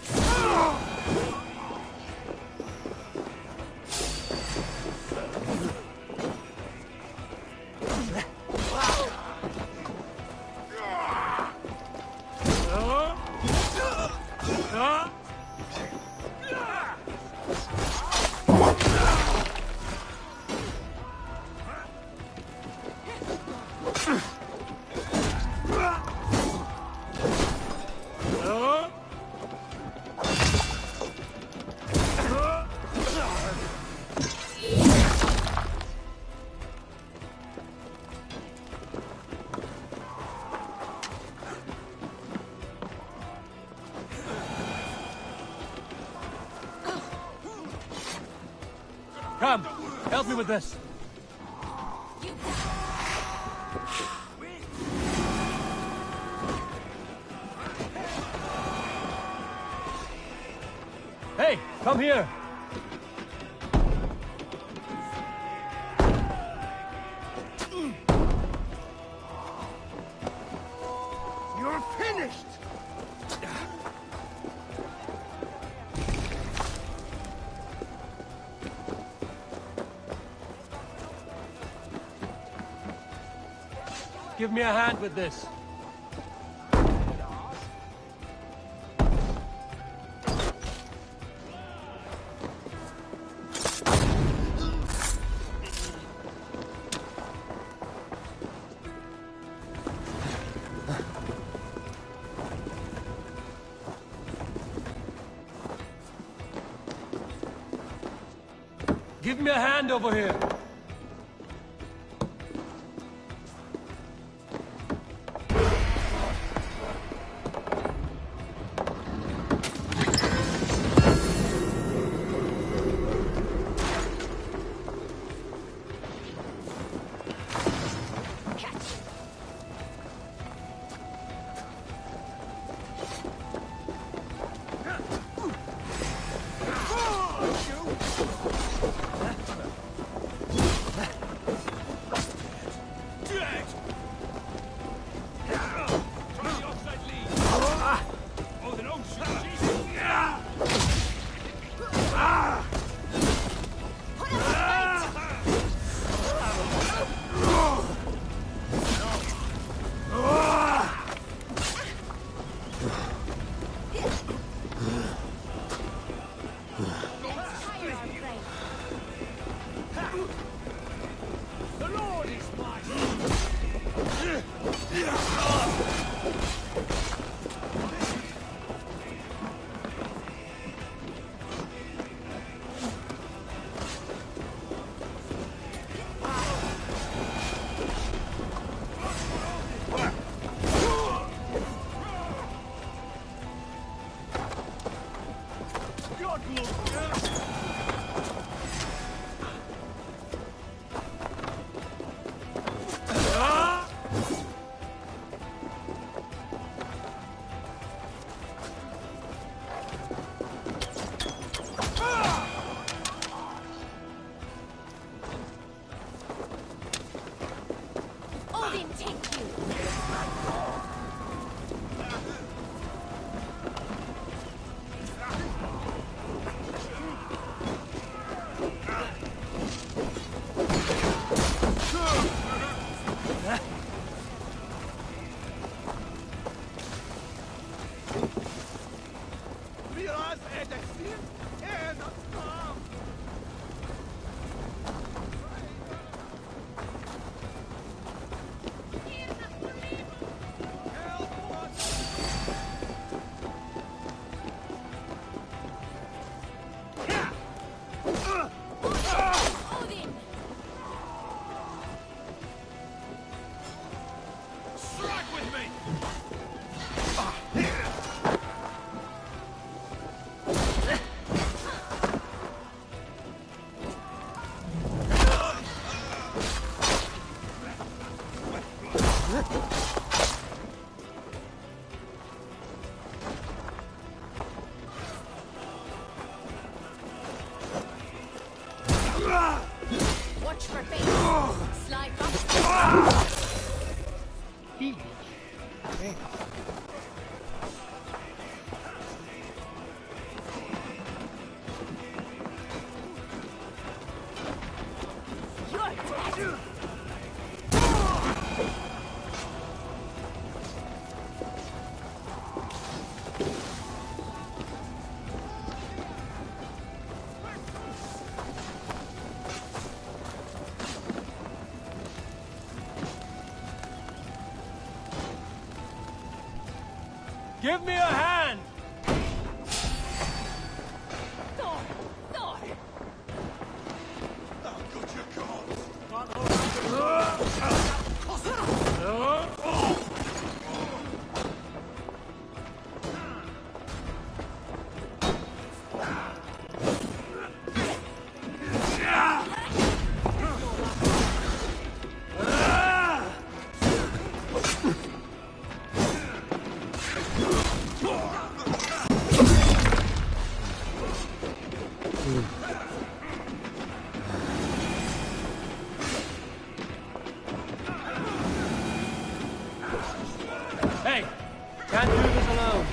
Come, help me with this. Hey, come here. You're finished! Give me a hand with this. Give me a hand over here. Looks like Hey. Give me a hand! Thor! Thor! How good you Hey! Can't do this alone.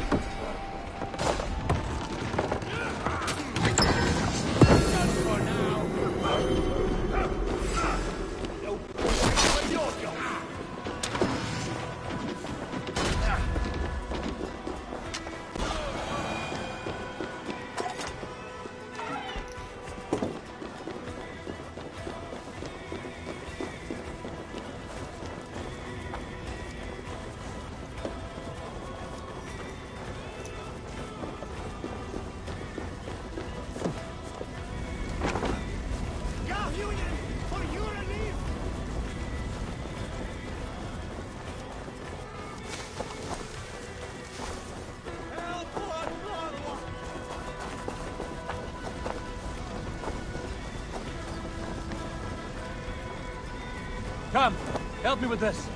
Come, help me with this.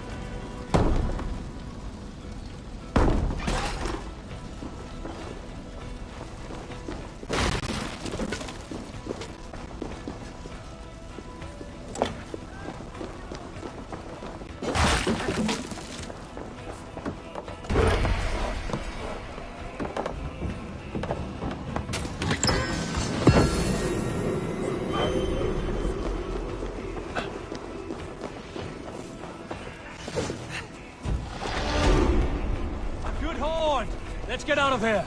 Let's get out of here.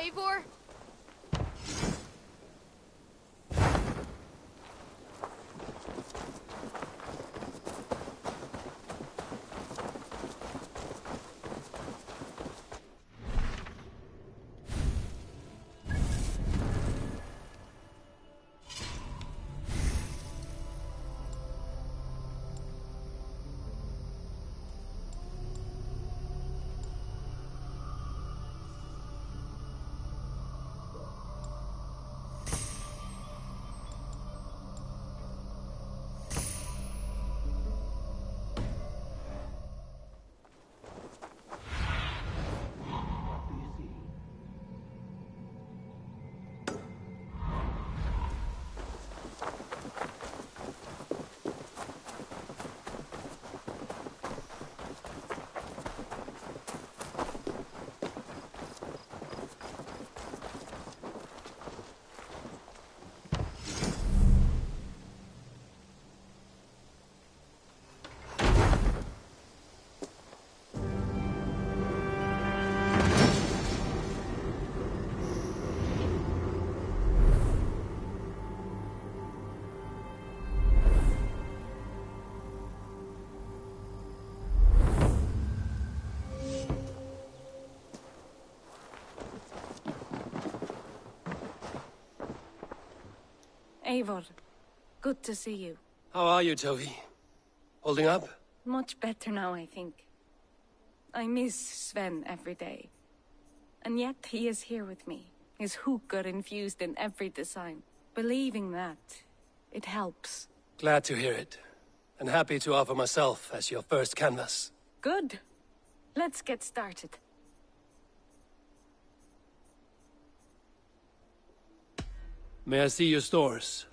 Eivor? Eivor, good to see you. How are you, Tovi? Holding up? Much better now, I think. I miss Sven every day. And yet he is here with me. His hooker infused in every design. Believing that, it helps. Glad to hear it. And happy to offer myself as your first canvas. Good. Let's get started. May I see your stores?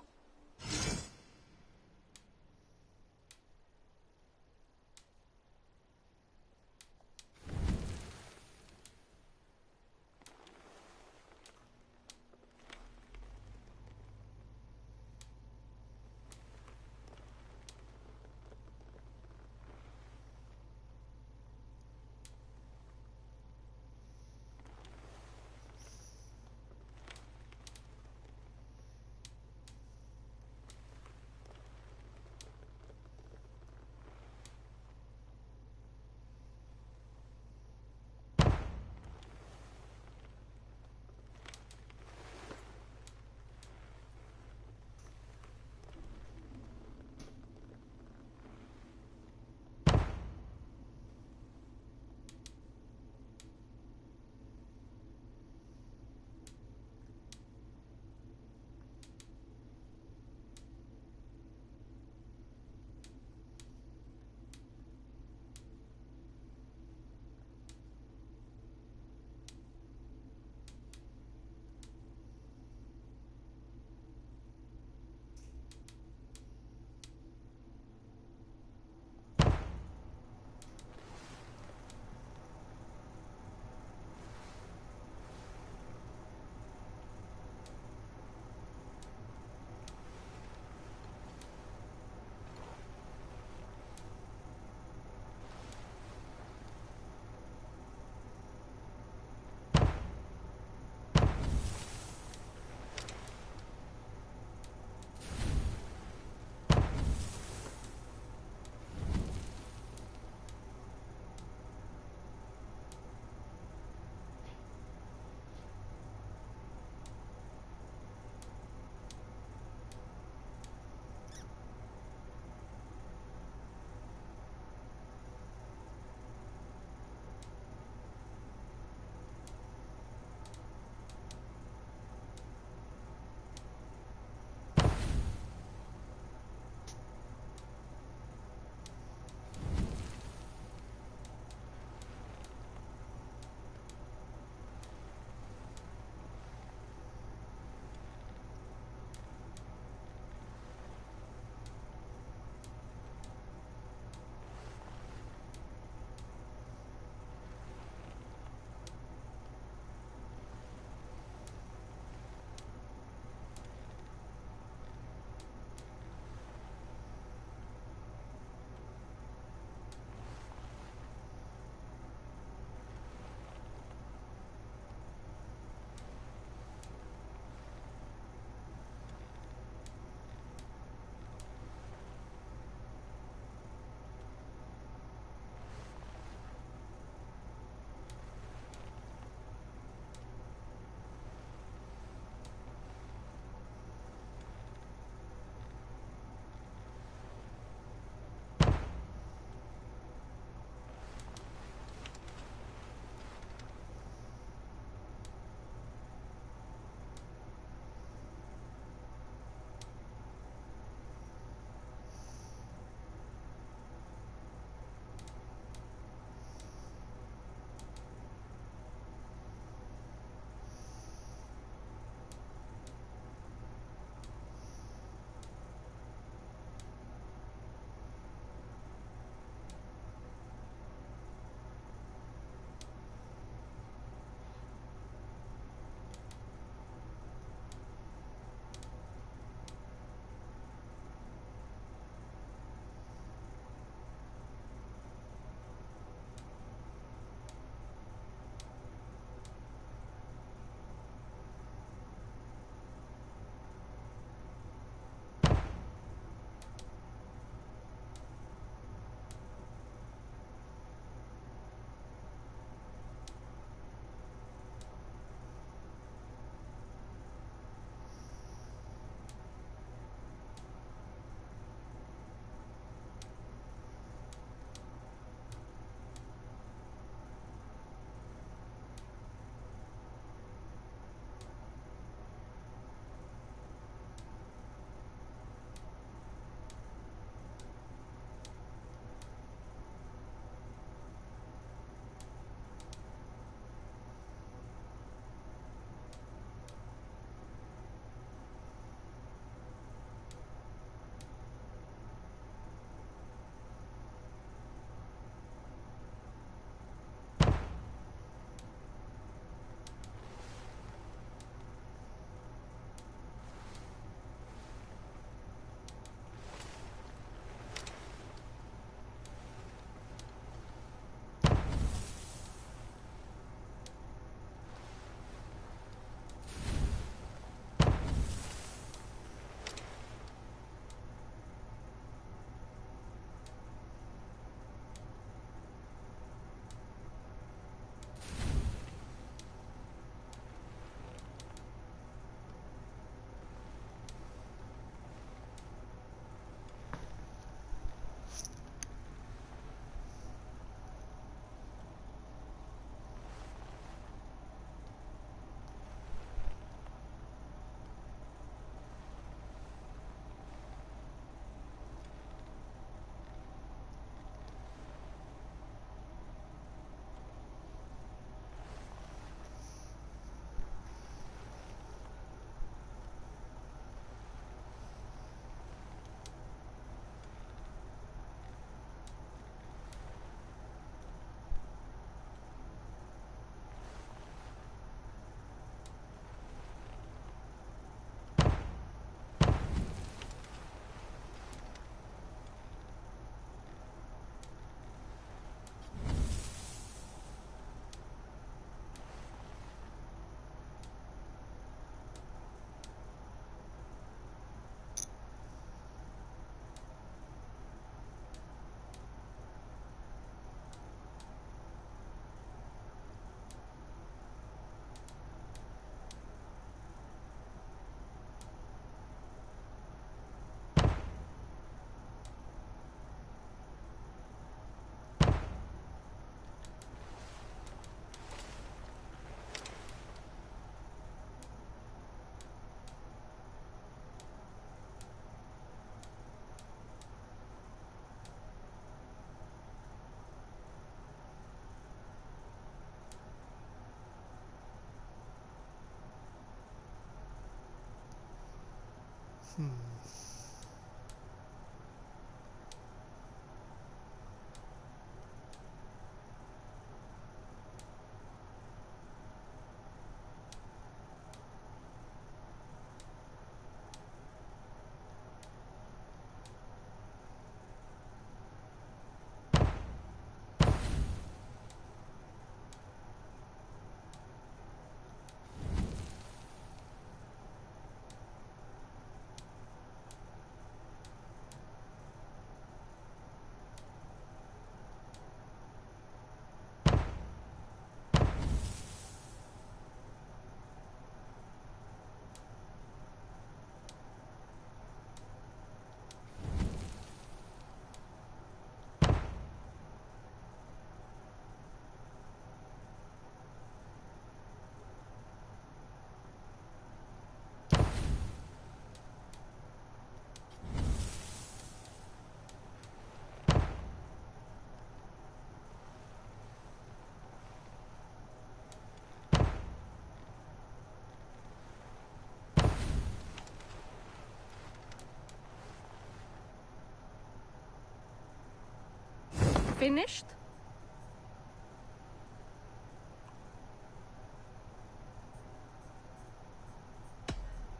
Finished?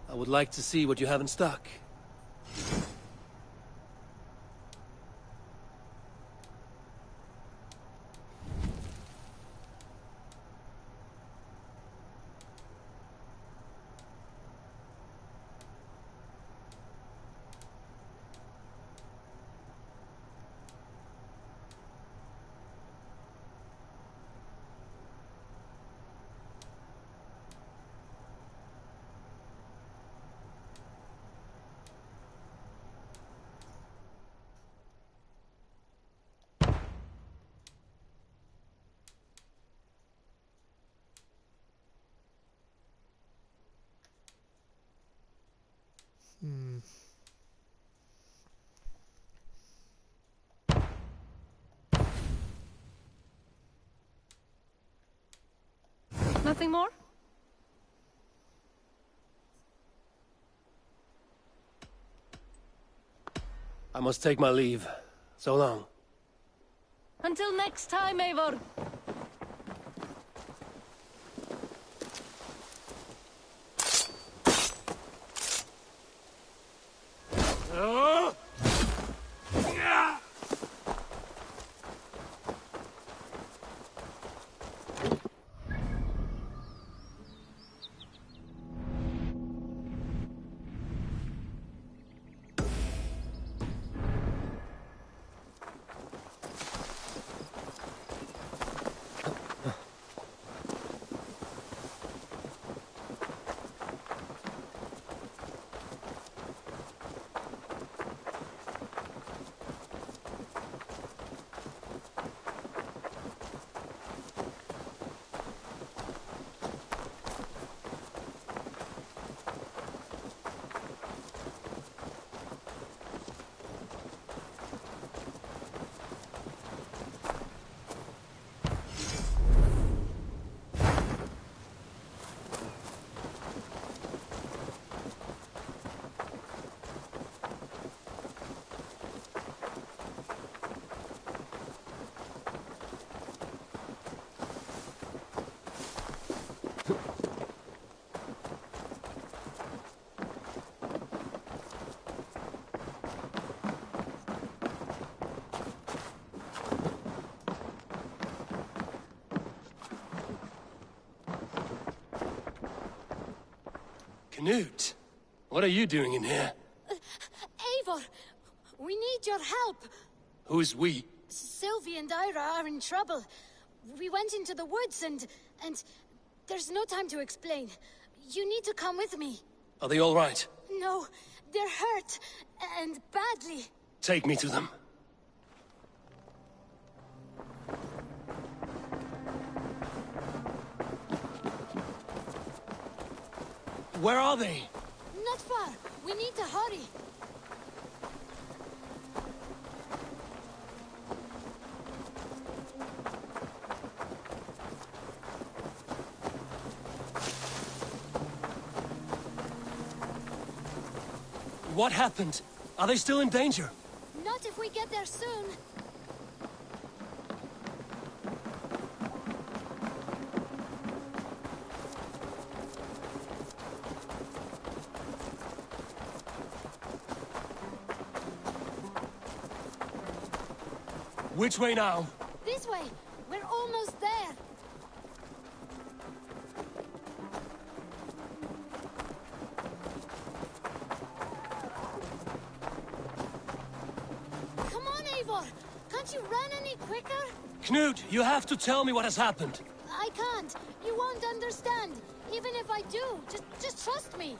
I would like to see what you have in stock. Nothing more? I must take my leave. So long. Until next time, Eivor. Knut, what are you doing in here? Eivor, we need your help. Who's we? Sylvie and Ira are in trouble. We went into the woods and there's no time to explain. You need to come with me. Are they all right? No, they're hurt, and badly. Take me to them. Where are they? Not far. We need to hurry. what happened? Are they still in danger? Not if we get there soon. Which way now? This way. We're almost there. Come on, Eivor. Can't you run any quicker? Knut, you have to tell me what has happened. I can't. You won't understand. Even if I do, just trust me.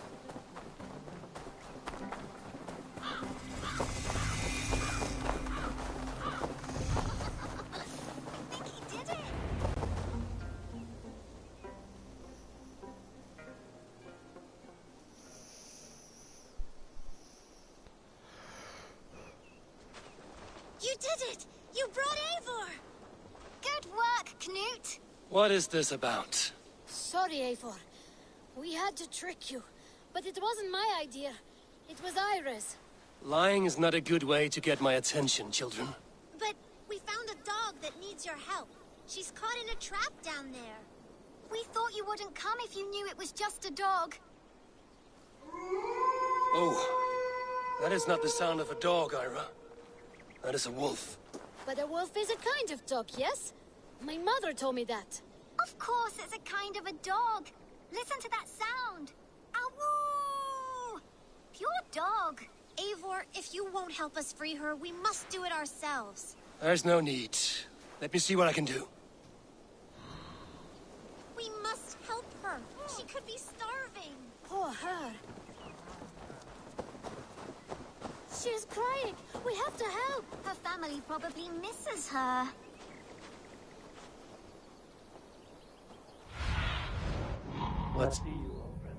You did it! You brought Eivor! Good work, Knut. What is this about? Sorry, Eivor. We had to trick you. But it wasn't my idea. It was Iris. Lying is not a good way to get my attention, children. But we found a dog that needs your help. She's caught in a trap down there. We thought you wouldn't come if you knew it was just a dog. Oh, that is not the sound of a dog, Ira. That is a wolf. But a wolf is a kind of dog, yes? My mother told me that. Of course it's a kind of a dog. Listen to that sound. Awoo! Pure dog. Eivor, if you won't help us free her, we must do it ourselves. There's no need. Let me see what I can do. We must help her. She could be starving. Poor her. She's crying. We have to help. Her family probably misses her. Let's be you, old friend.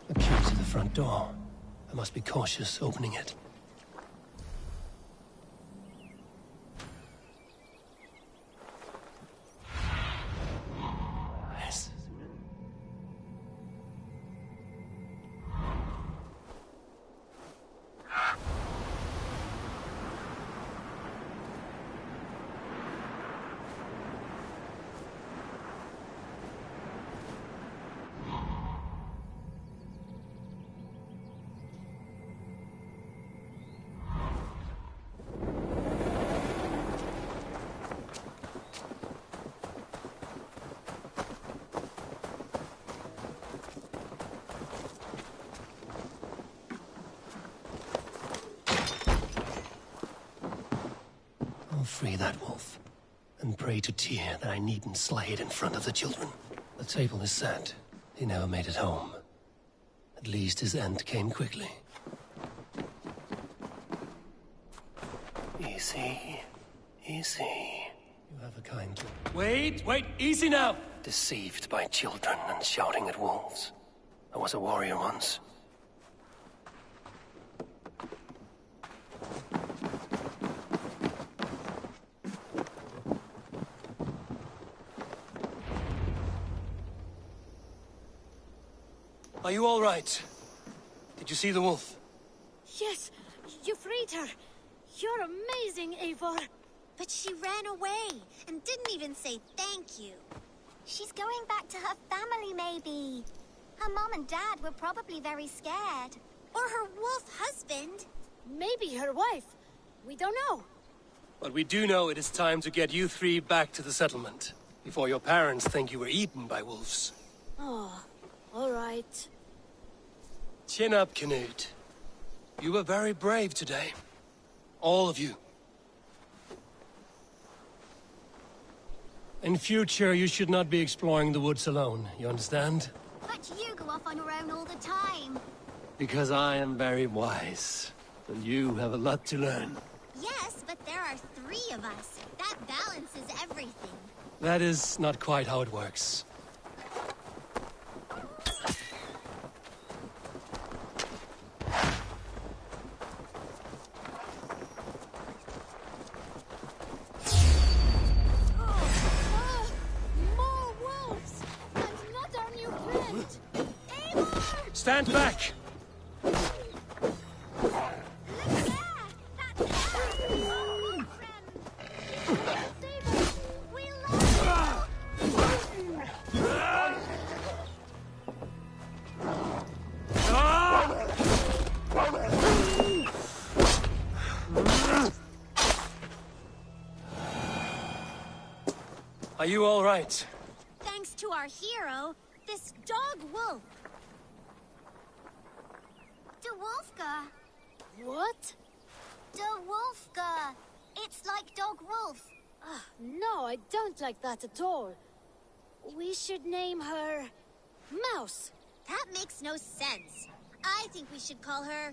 The key to the front door. I must be cautious opening it. I'll free that wolf, and pray to Tyr that I needn't slay it in front of the children. The table is set. He never made it home. At least his end came quickly. Easy. Easy. You have a kind... Wait, easy now! Deceived by children and shouting at wolves. I was a warrior once. Are you all right? Did you see the wolf? Yes, you freed her. You're amazing, Eivor. But she ran away and didn't even say thank you. She's going back to her family, maybe. Her mom and dad were probably very scared. Or her wolf husband. Maybe her wife. We don't know. But we do know it is time to get you three back to the settlement, before your parents think you were eaten by wolves. Oh, all right. Chin up, Knut. You were very brave today. All of you. In future, you should not be exploring the woods alone, you understand? But you go off on your own all the time. Because I am very wise, and you have a lot to learn. Yes, but there are 3 of us. That balances everything. That is not quite how it works. Stand back! Are you all right? Thanks to our hero, this dog wolf. De Wolfka. What? De Wolfka. It's like dog wolf. No, I don't like that at all. We should name her... Mouse. That makes no sense. I think we should call her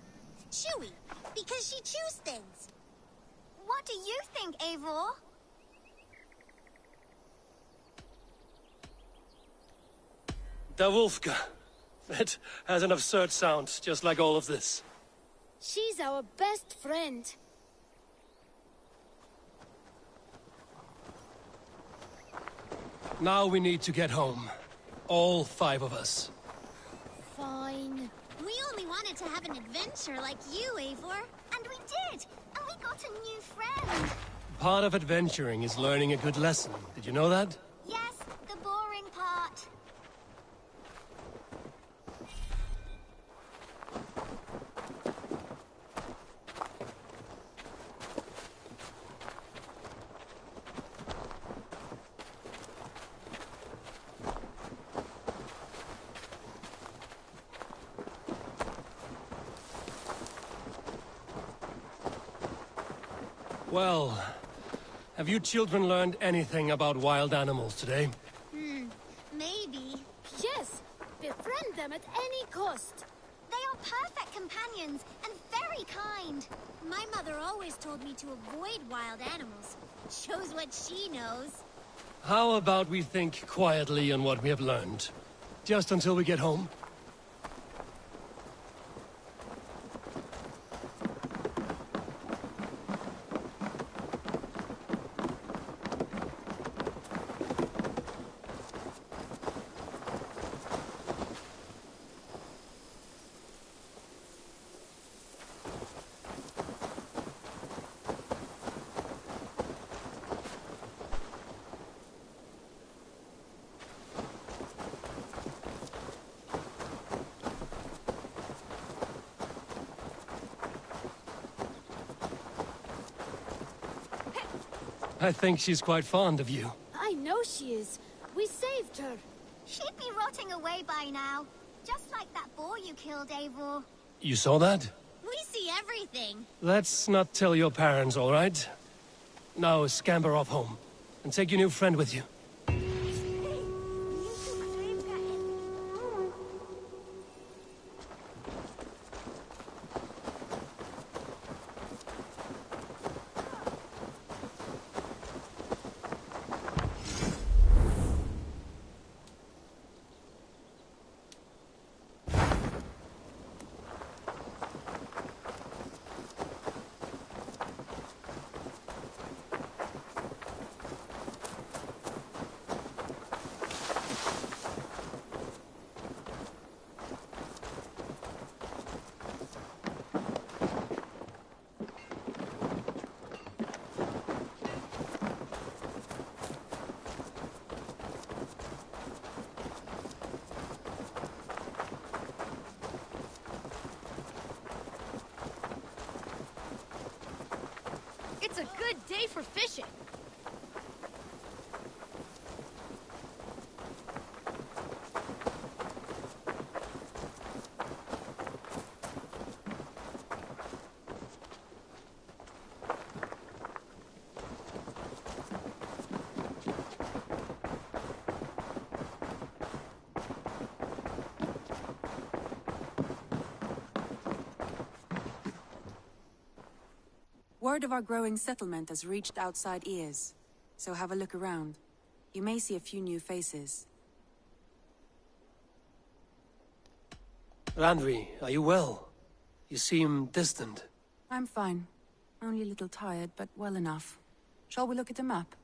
Chewy, because she chews things. What do you think, Eivor? The Wolfka. It has an absurd sound, just like all of this. She's our best friend. Now we need to get home. All 5 of us. Fine. We only wanted to have an adventure like you, Eivor. And we did! And we got a new friend! Part of adventuring is learning a good lesson. Did you know that? Yes, the boring part. Well, have you children learned anything about wild animals today? Maybe. Yes! Befriend them at any cost. They are perfect companions and very kind. My mother always told me to avoid wild animals. Shows what she knows. How about we think quietly on what we have learned? Just until we get home? I think she's quite fond of you. I know she is. We saved her. She'd be rotting away by now. Just like that boar you killed, Eivor. You saw that? We see everything. Let's not tell your parents, all right? Now scamper off home. And take your new friend with you. It's a good day for fishing. Word of our growing settlement has reached outside ears, so have a look around. You may see a few new faces. Randvi, are you well? You seem distant. I'm fine. Only a little tired, but well enough. Shall we look at the map?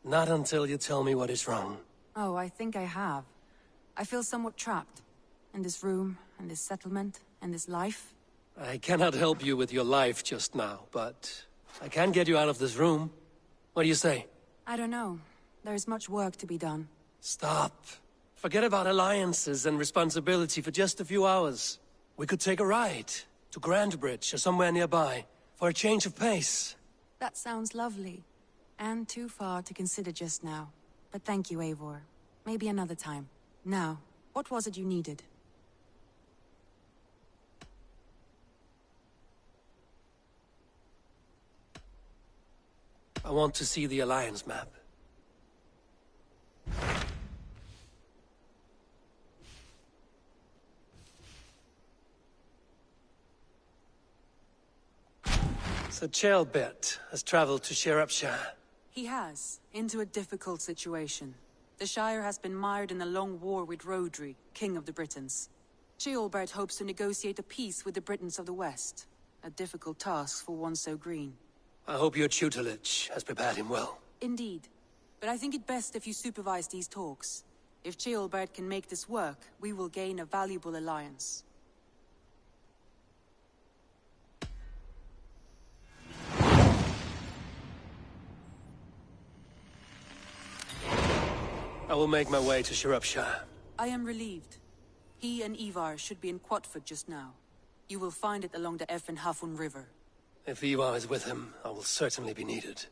Not until you tell me what is wrong. Oh, I think I have. I feel somewhat trapped. and this room, and this settlement, and this life. I cannot help you with your life just now, but I can get you out of this room. What do you say? I don't know. There is much work to be done. Stop. Forget about alliances and responsibility for just a few hours. We could take a ride to Grandbridge or somewhere nearby for a change of pace. That sounds lovely. And too far to consider just now. But thank you, Eivor. Maybe another time. Now, what was it you needed? I want to see the Alliance map. So Ceolbert has traveled to Shropshire. He has, into a difficult situation. The Shire has been mired in a long war with Rhodri, King of the Britons. Ceolbert hopes to negotiate a peace with the Britons of the West. A difficult task for one so green. I hope your tutelage has prepared him well. Indeed. But I think it best if you supervise these talks. If Ceolbert can make this work, we will gain a valuable alliance. I will make my way to Shropshire. I am relieved. He and Ivar should be in Quatford just now. You will find it along the Effen Hafun River. If Ivar is with him, I will certainly be needed.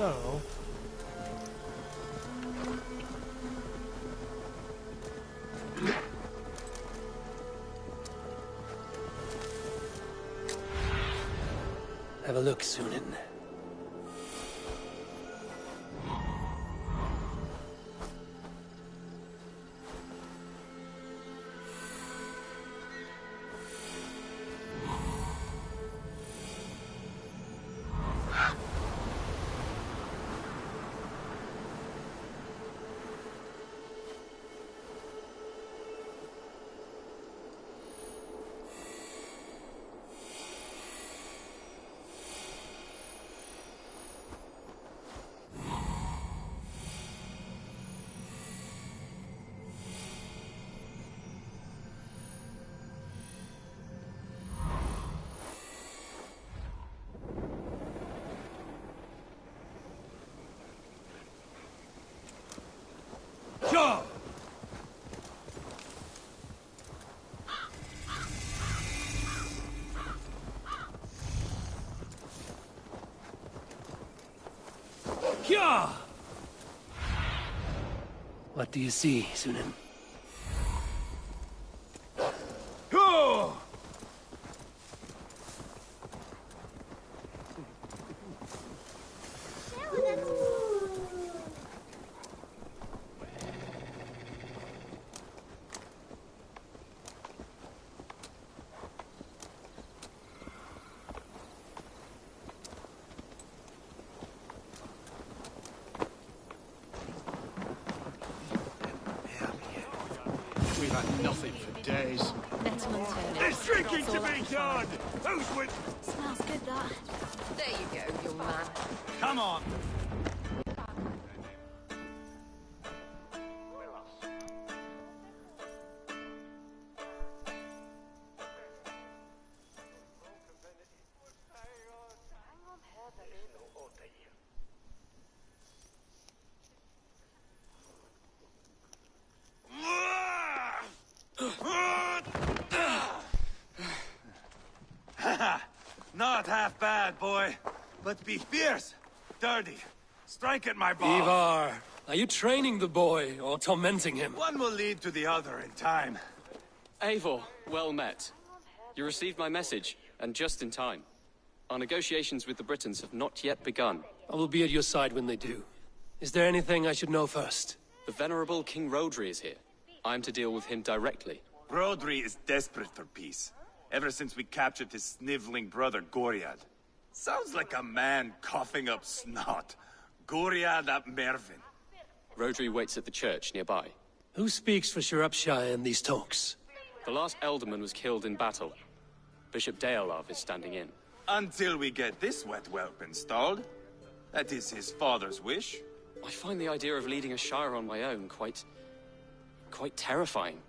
So... Have a look, Sunan. Sure! Kya! What do you see, Sunan? Go! We've had nothing for days. There's drinking to be done! Who's with... Smells good, that. There you go, young man. Come on! Not half bad, boy. But be fierce, dirty. Strike at my ball. Ivar, are you training the boy or tormenting him? One will lead to the other in time. Eivor, well met. You received my message, and just in time. Our negotiations with the Britons have not yet begun. I will be at your side when they do. Is there anything I should know first? The venerable King Rodri is here. I am to deal with him directly. Rodri is desperate for peace. Ever since we captured his sniveling brother, Goriad. Sounds like a man coughing up snot. Goriad ap Mervin. Rodri waits at the church nearby. Who speaks for Shropshire in these talks? The last alderman was killed in battle. Bishop Deolav is standing in. Until we get this wet whelp installed. That is his father's wish. I find the idea of leading a shire on my own quite terrifying.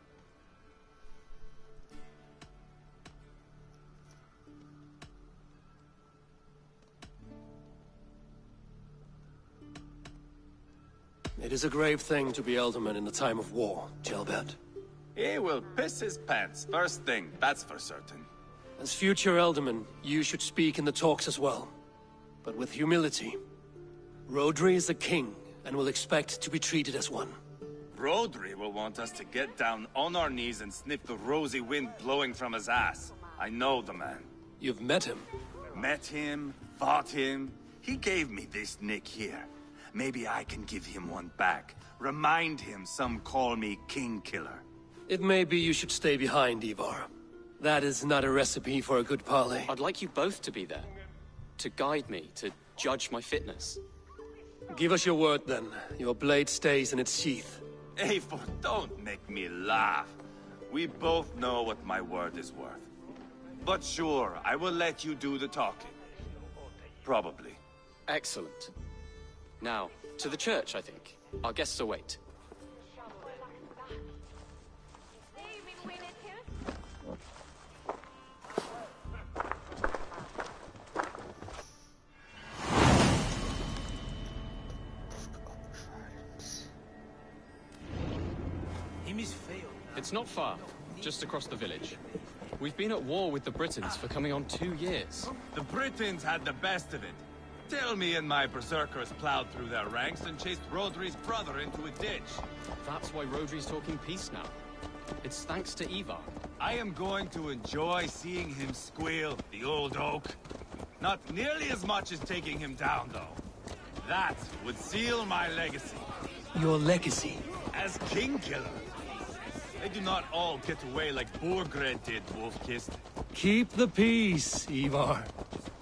It is a grave thing to be alderman in a time of war, Gelbert. He will piss his pants, first thing, that's for certain. As future alderman, you should speak in the talks as well. But with humility. Rodri is the king, and will expect to be treated as one. Rodri will want us to get down on our knees and sniff the rosy wind blowing from his ass. I know the man. You've met him? Met him, fought him. He gave me this nick here. Maybe I can give him one back. Remind him some call me King Killer. It may be you should stay behind, Ivar. That is not a recipe for a good parley. I'd like you both to be there. To guide me, to judge my fitness. Give us your word, then. Your blade stays in its sheath. Eivor, don't make me laugh. We both know what my word is worth. But sure, I will let you do the talking. Probably. Excellent. Now, to the church, I think. Our guests await. It's not far, just across the village. We've been at war with the Britons for coming on 2 years. The Britons had the best of it. Tell me and my berserkers plowed through their ranks and chased Rodri's brother into a ditch. That's why Rodri's talking peace now. It's thanks to Ivar. I am going to enjoy seeing him squeal, the old oak. Not nearly as much as taking him down, though. That would seal my legacy. Your legacy? As king killer. They do not all get away like Borgred did, Wolf-Kissed. Keep the peace, Ivar.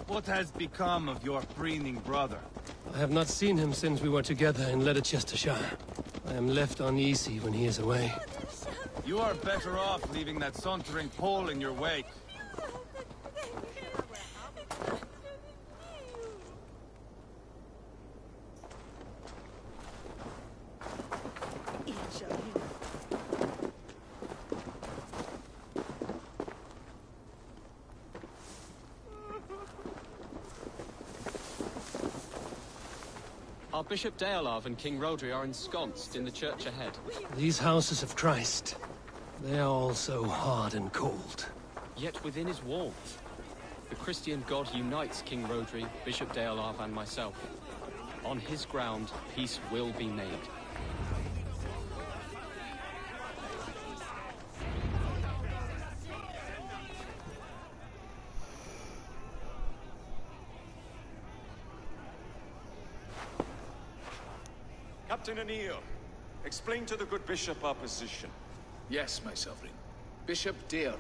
What has become of your preening brother? I have not seen him since we were together in Leicestershire. I am left uneasy when he is away. You are better off leaving that sauntering Pole in your wake. Our Bishop Deolav and King Rodri are ensconced in the church ahead. These houses of Christ, they are all so hard and cold. Yet within his warmth, the Christian God unites King Rodri, Bishop Deolav and myself. On his ground, peace will be made. Captain Anil, explain to the good bishop our position. Yes, my sovereign. Bishop Deolav.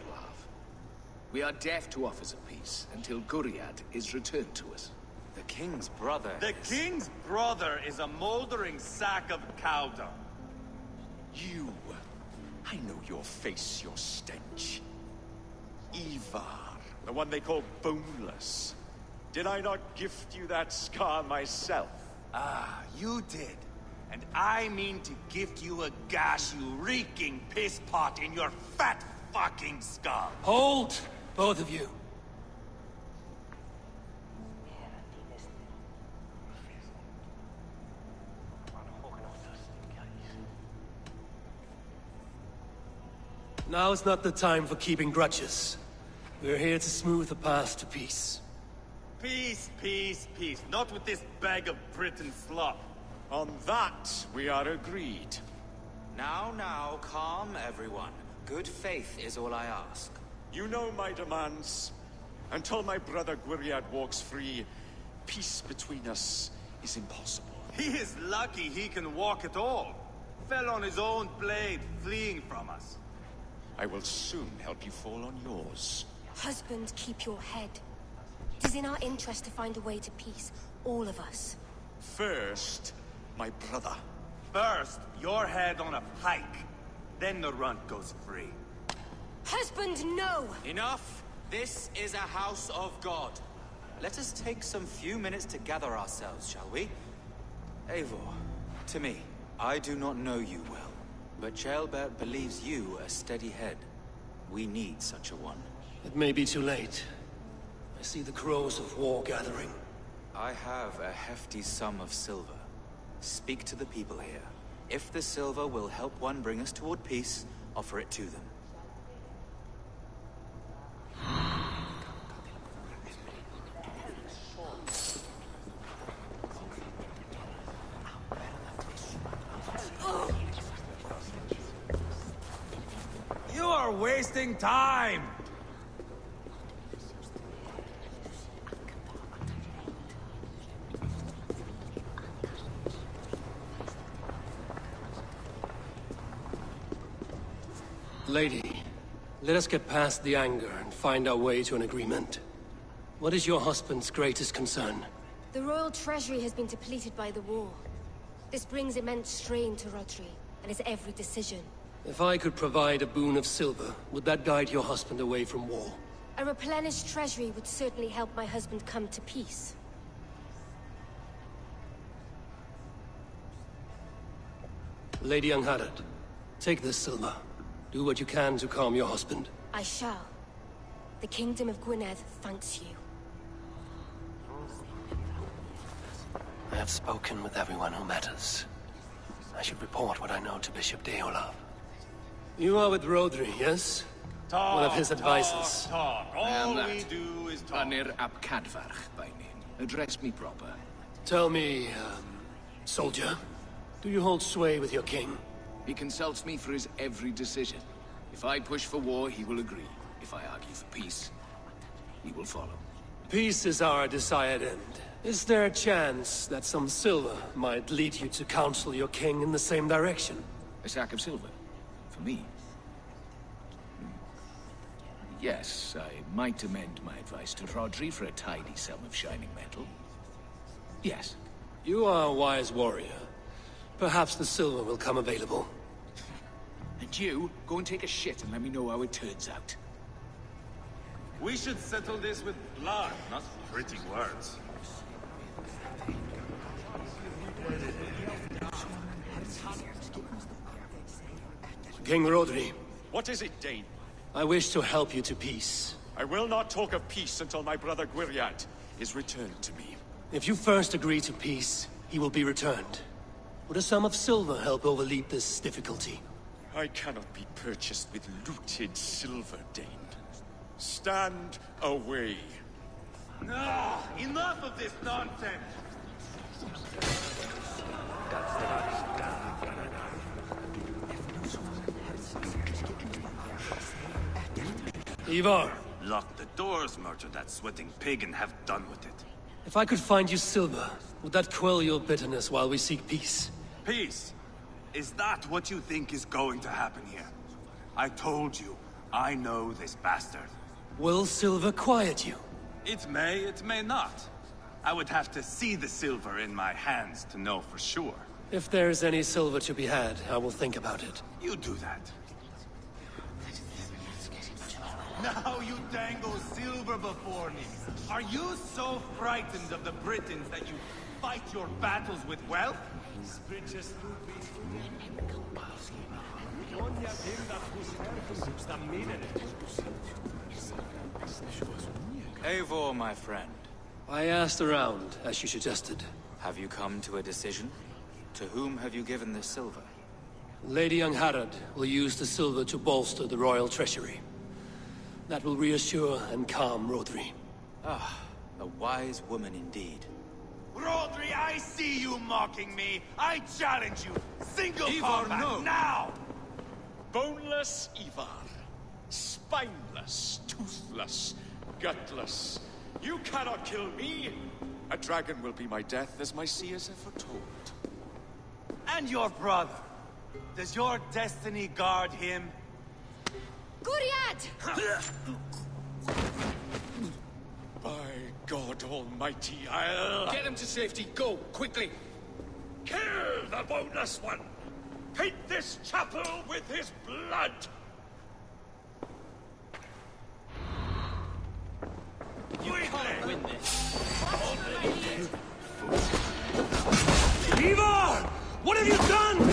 We are deaf to offers of peace until Guriad is returned to us. The king's brother The king's brother is a moldering sack of cow dung. You! I know your face, your stench. Ivar, the one they call boneless. Did I not gift you that scar myself? Ah, you did. And I mean to gift you a gash, you reeking piss pot in your fat fucking skull. Hold, both of you. Now is not the time for keeping grudges. We're here to smooth the path to peace. Peace, peace, peace. Not with this bag of Britain slop. On that, we are agreed. Now, calm everyone. Good faith is all I ask. You know my demands. Until my brother Gwiriad walks free, peace between us is impossible. He is lucky he can walk at all. Fell on his own blade, fleeing from us. I will soon help you fall on yours. Husband, keep your head. It is in our interest to find a way to peace, all of us. First, my brother. First, your head on a pike. Then the runt goes free. Husband, no! Enough! This is a house of God. Let us take some few minutes to gather ourselves, shall we? Eivor, to me, I do not know you well, but Ceolbert believes you a steady head. We need such a one. It may be too late. I see the crows of war gathering. I have a hefty sum of silver. Speak to the people here. If the silver will help one bring us toward peace, offer it to them. You are wasting time! Lady, let us get past the anger and find our way to an agreement. What is your husband's greatest concern? The royal treasury has been depleted by the war. This brings immense strain to Rodri, and his every decision. If I could provide a boon of silver, would that guide your husband away from war? A replenished treasury would certainly help my husband come to peace. Lady Angharad, take this silver. Do what you can to calm your husband. I shall. The Kingdom of Gwynedd thanks you. I have spoken with everyone who matters. I should report what I know to Bishop Deolav. You are with Rodri, yes? Talk, one of his advisors. Talk. I am All that. we do is talk. Vanir ap Cadfarch by name. Address me proper. Tell me, soldier, do you hold sway with your king? He consults me for his every decision. If I push for war, he will agree. If I argue for peace, he will follow. Peace is our desired end. Is there a chance that some silver might lead you to counsel your king in the same direction? A sack of silver? For me? Yes, I might amend my advice to Rodri for a tidy sum of shining metal. Yes. You are a wise warrior. Perhaps the silver will come available. And you, go and take a shit and let me know how it turns out. We should settle this with blood, not pretty words. King Rodri. What is it, Dane? I wish to help you to peace. I will not talk of peace until my brother Gwiriad is returned to me. If you first agree to peace, he will be returned. Would a sum of silver help overleap this difficulty? I cannot be purchased with looted silver, Dane. Stand away. Ah, enough of this nonsense! Ivar! Lock the doors, murder that sweating pig, and have done with it. If I could find you silver, would that quell your bitterness while we seek peace? Peace? Is that what you think is going to happen here? I told you, I know this bastard. Will silver quiet you? It may not. I would have to see the silver in my hands to know for sure. If there's any silver to be had, I will think about it. You do that. Now you dangle silver before me. Are you so frightened of the Britons that you fight your battles with wealth? Eivor, my friend. I asked around, as you suggested. Have you come to a decision? To whom have you given this silver? Lady Angharad will use the silver to bolster the royal treasury. That will reassure and calm Rodri. Ah, a wise woman indeed. Rodri, I see you mocking me. I challenge you. Single Ivar, combat, no. now! Boneless Ivar. Spineless, toothless, gutless. You cannot kill me! A dragon will be my death, as my seers have foretold. And your brother. Does your destiny guard him? Gwiriad! By God Almighty, I'll... Get him to safety, go, quickly! Kill the boneless one! Paint this chapel with his blood! You can't win this. Ivar! What have you done?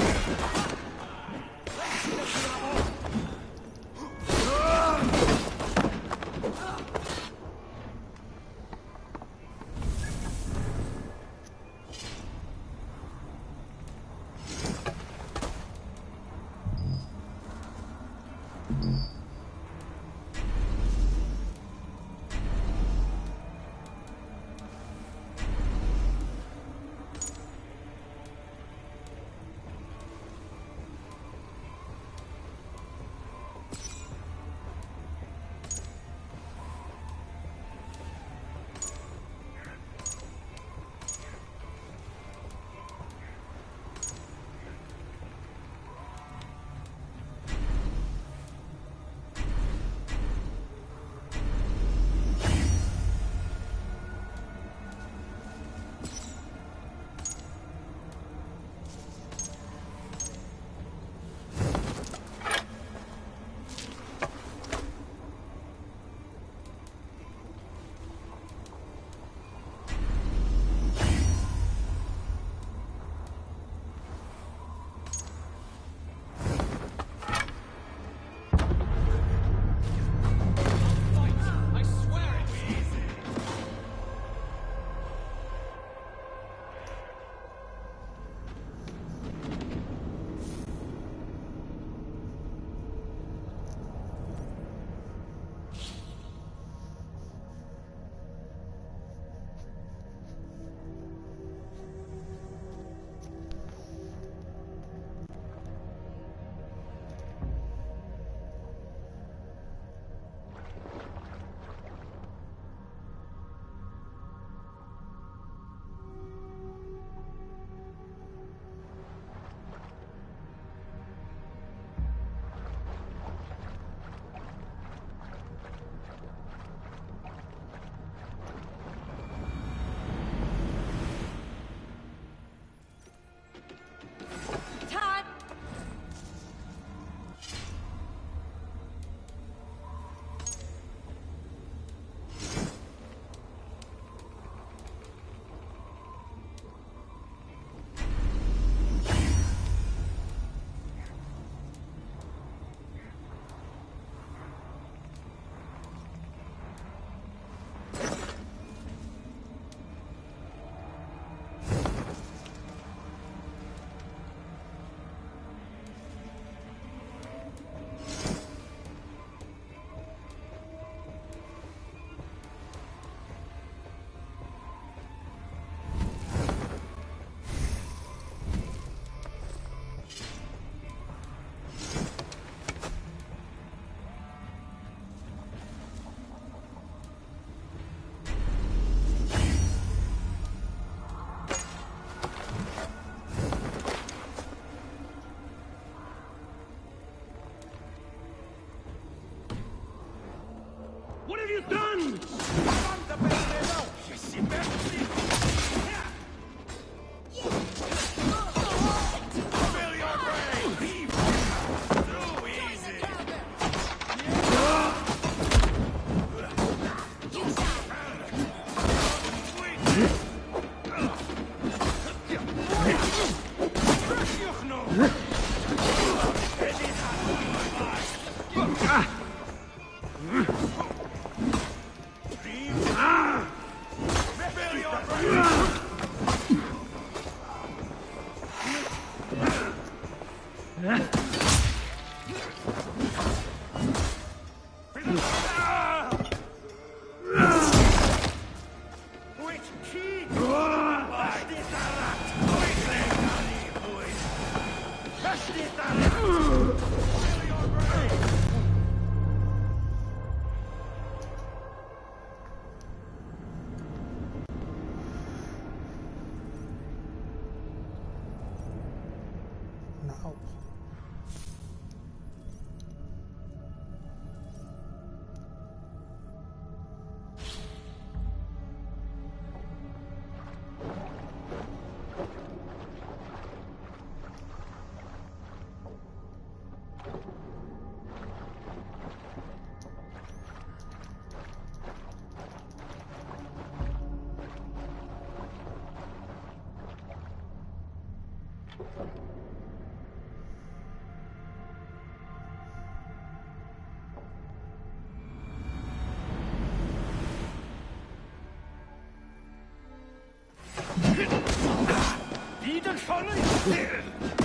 No.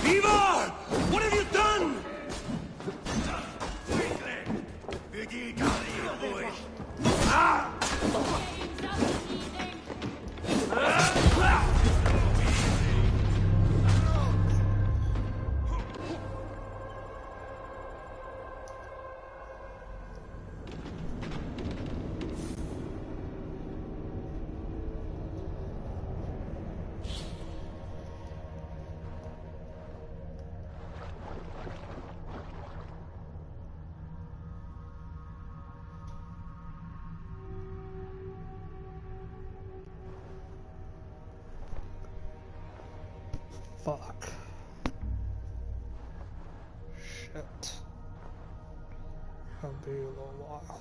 Ivar! What have you done? Fuck. Shit. It'll be a little while.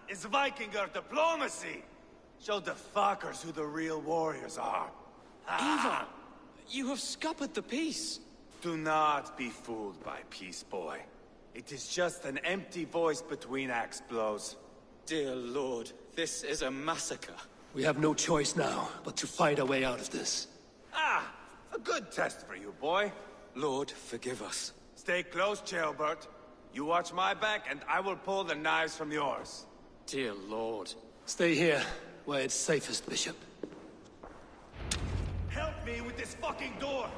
It's Vikinger diplomacy! Show the fuckers who the real warriors are. Ivar! You have scuppered the peace! Do not be fooled by peace, boy. It is just an empty voice between axe blows. Dear Lord, this is a massacre. We have no choice now, but to fight our way out of this. Ah! A good test for you, boy. Lord, forgive us. Stay close, Chaelbert. You watch my back, and I will pull the knives from yours. Dear Lord. Stay here, where it's safest, Bishop. Help me with this fucking door!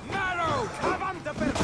Marrow! Avante per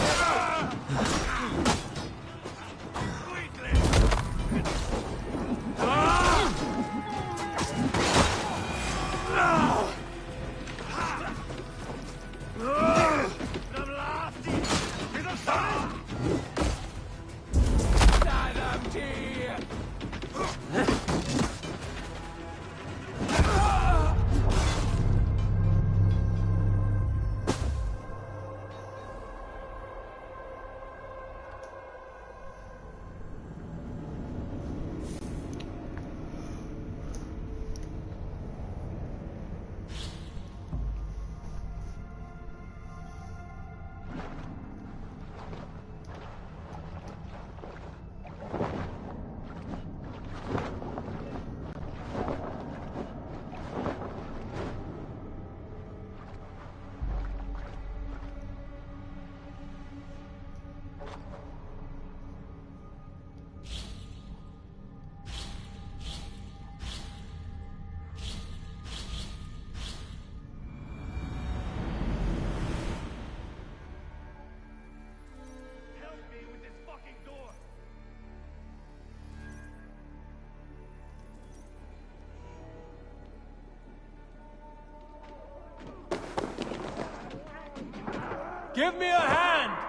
Give me a hand!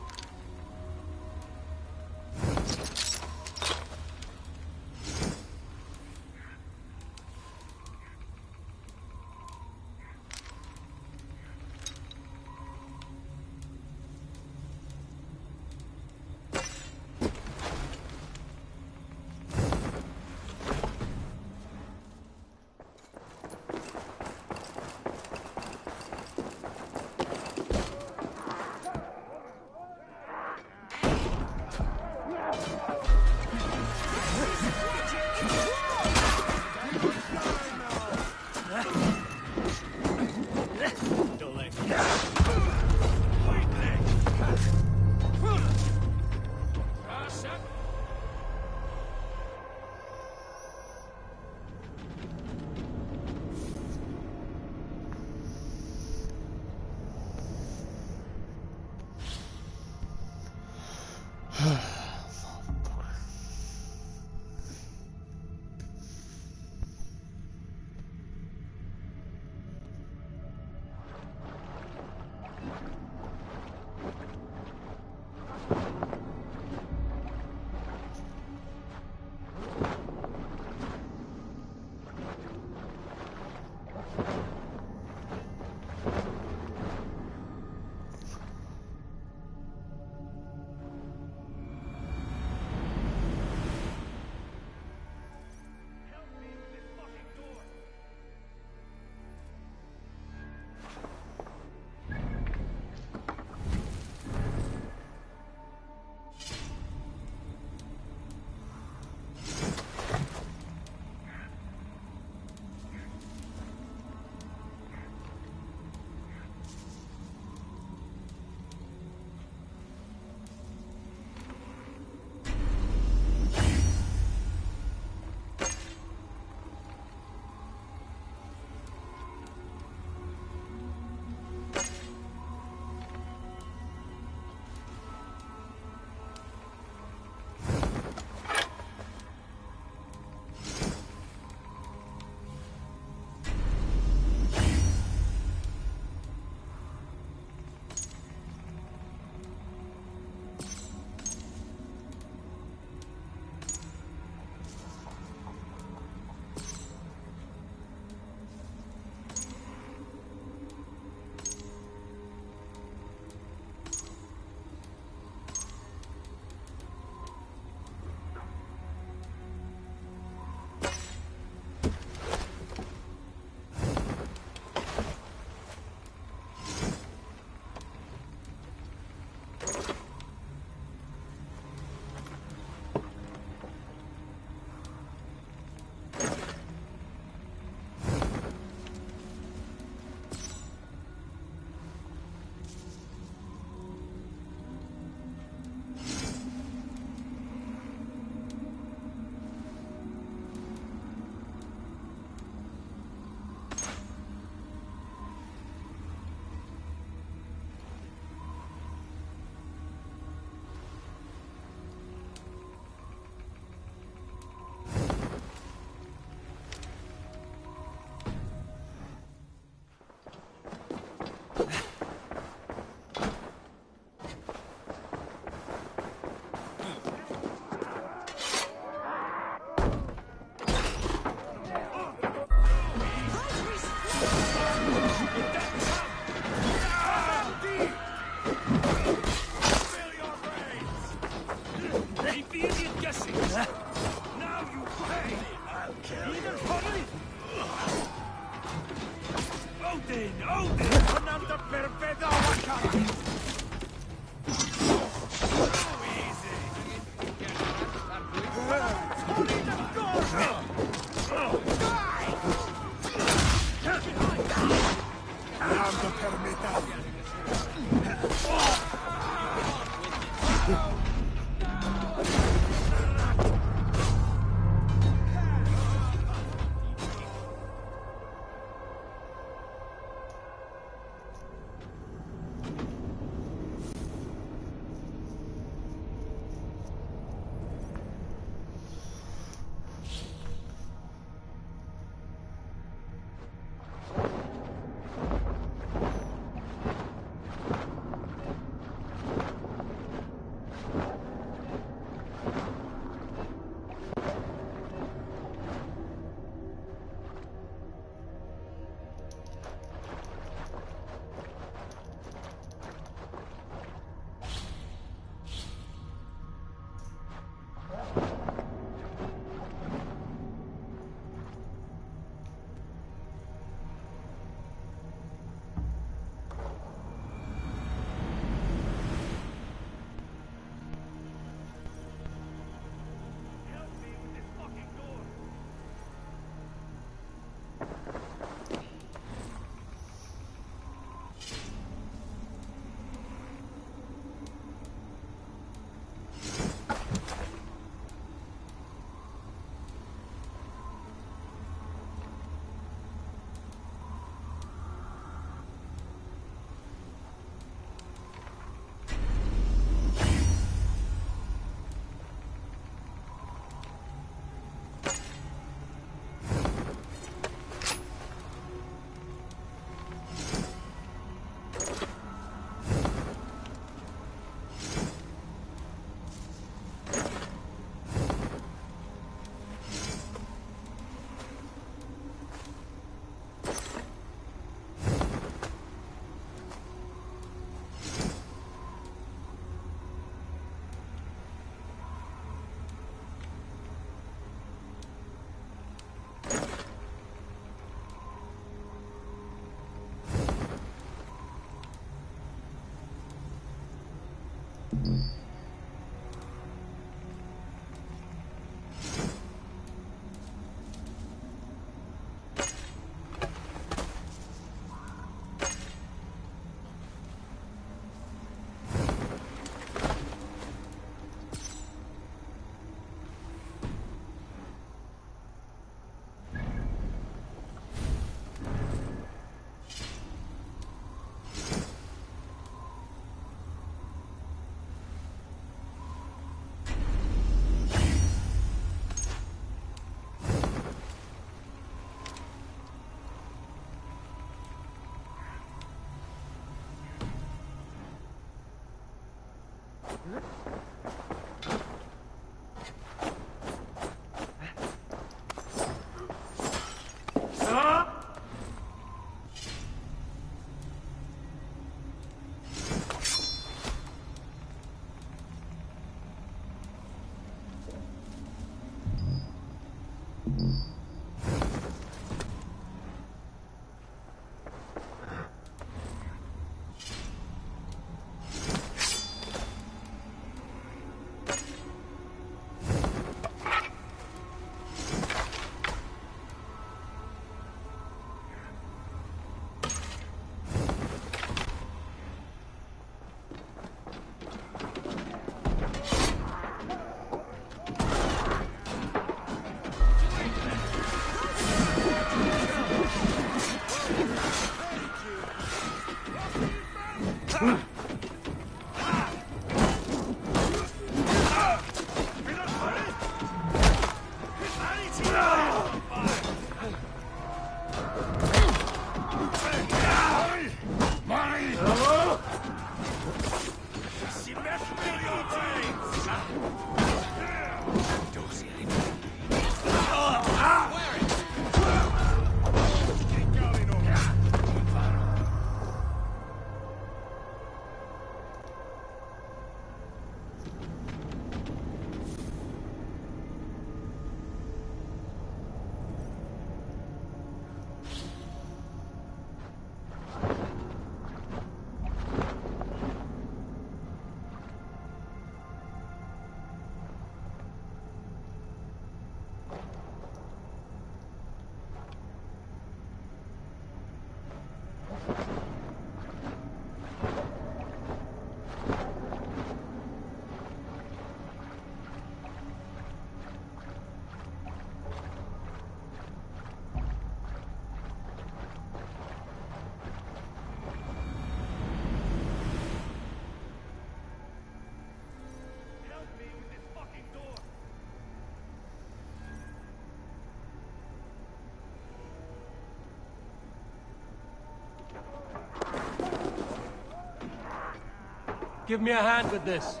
Give me a hand with this.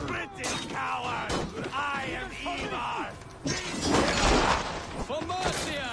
British coward! I am Ivar! For Mercia!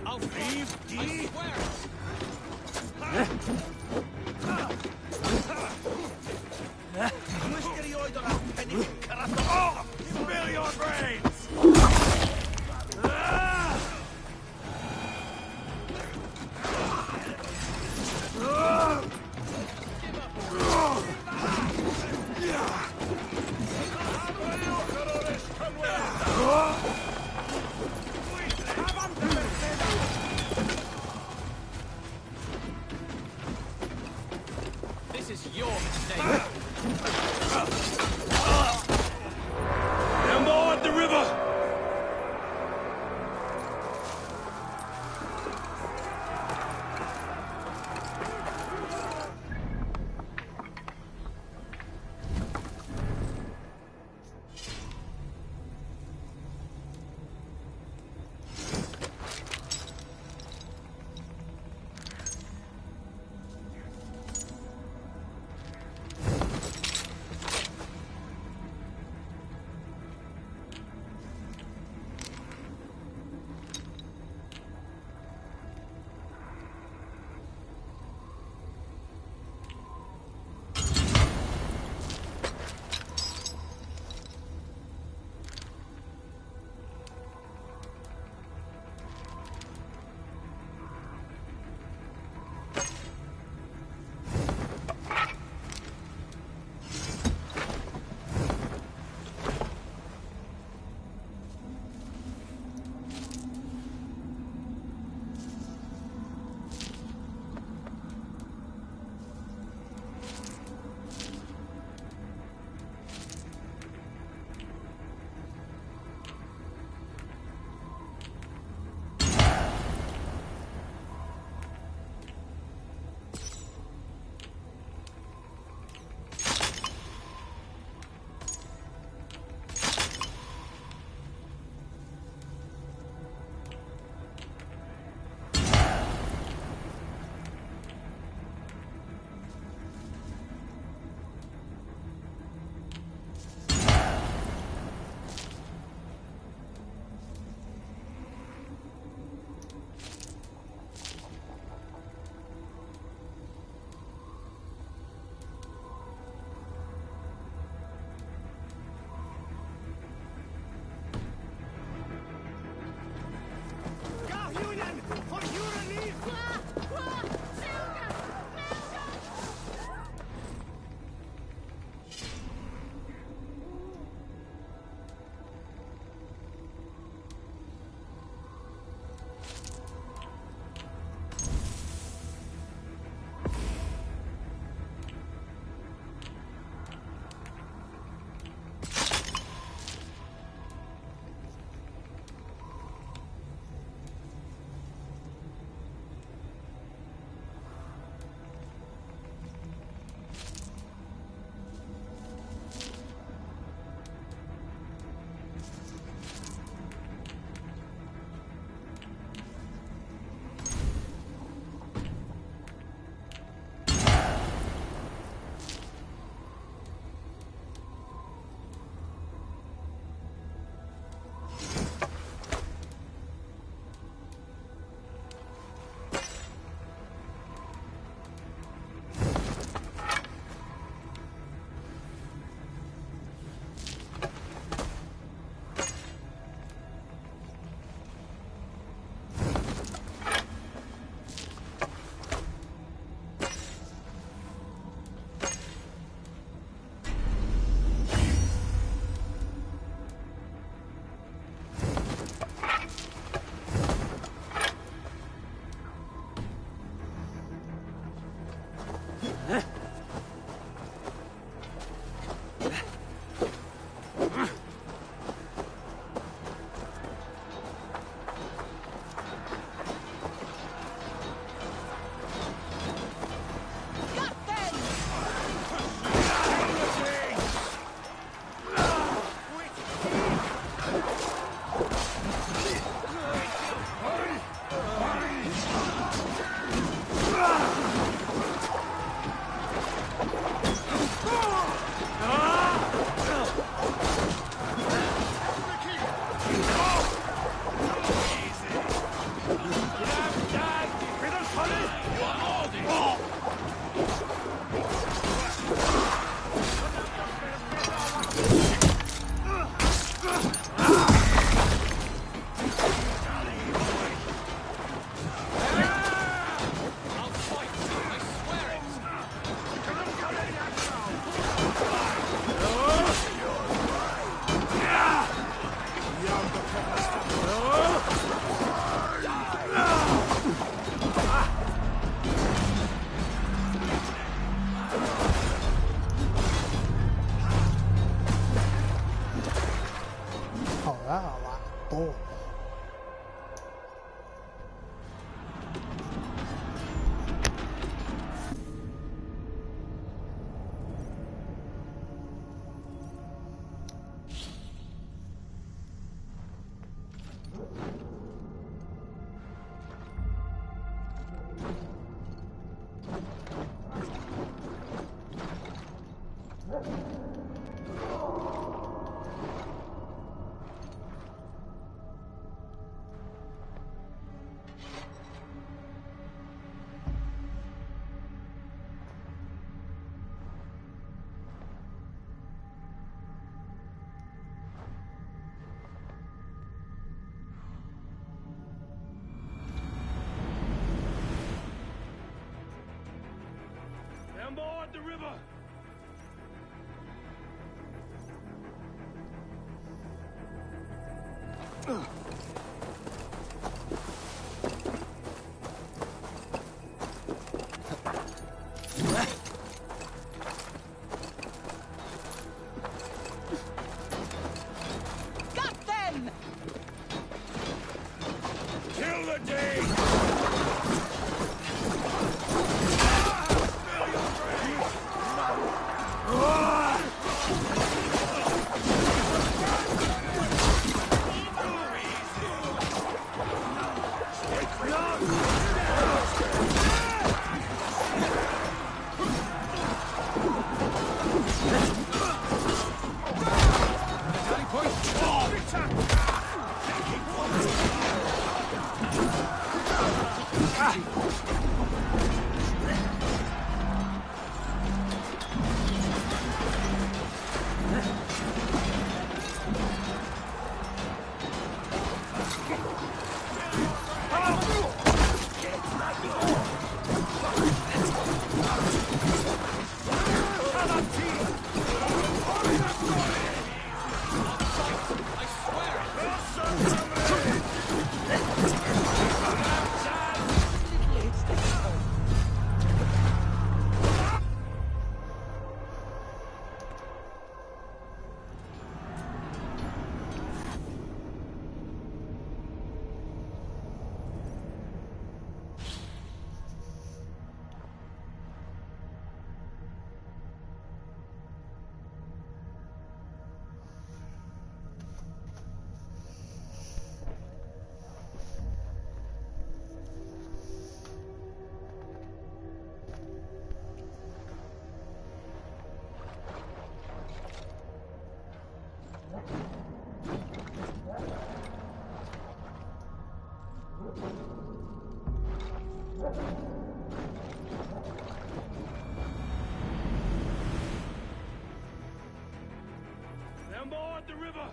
I'll leave, I swear Oh! Spill your brains! river! Got them! Kill the day! They're more at the river!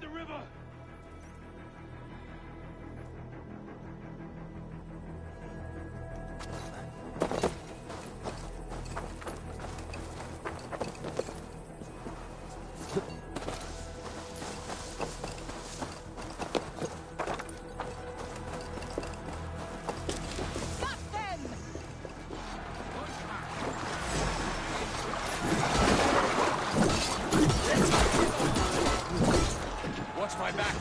The river! Watch my back!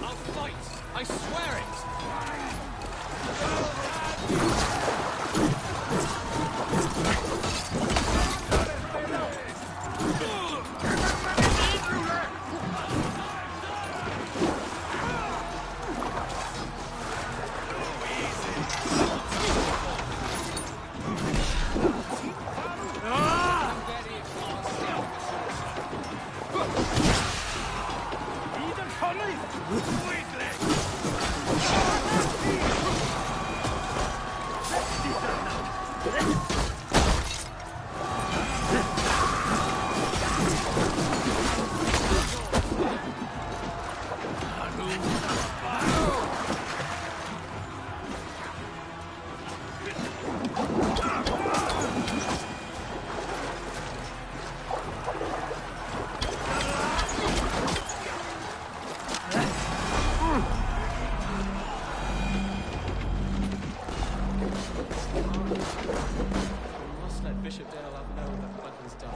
I'll fight! I swear Bishop Dale have known that the weapon's done.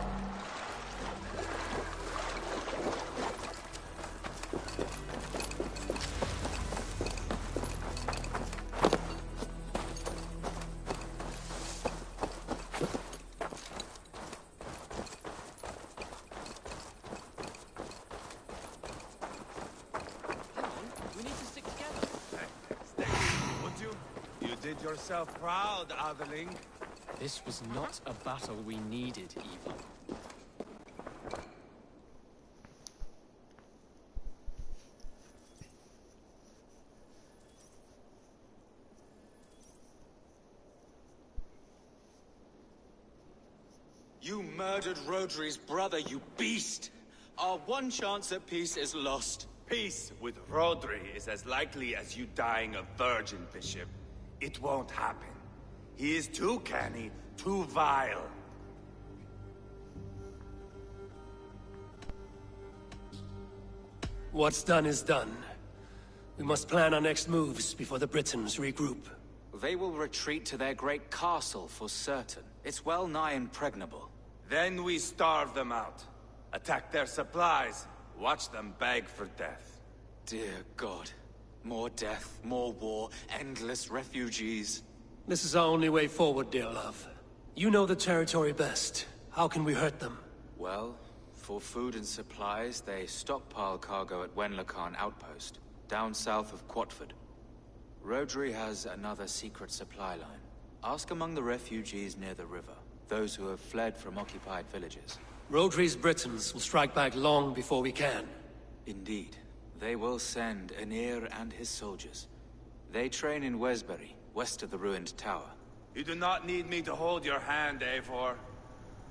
We need to stick together. Would you? You did yourself proud, Atheling. This was not a battle we needed, Eva. You murdered Rodri's brother, you beast! Our one chance at peace is lost. Peace with Rodri is as likely as you dying a virgin, Bishop. It won't happen. He is too canny, too vile. What's done is done. We must plan our next moves before the Britons regroup. They will retreat to their great castle for certain. It's well nigh impregnable. Then we starve them out. Attack their supplies. Watch them beg for death. Dear God. More death, more war, endless refugees. This is our only way forward, dear love. You know the territory best. How can we hurt them? Well, for food and supplies, they stockpile cargo at Wenlacan Outpost, down south of Quatford. Rodri has another secret supply line. Ask among the refugees near the river, those who have fled from occupied villages. Rodri's Britons will strike back long before we can. Indeed. They will send Anir and his soldiers. They train in Wesbury, west of the ruined tower. You do not need me to hold your hand, Eivor.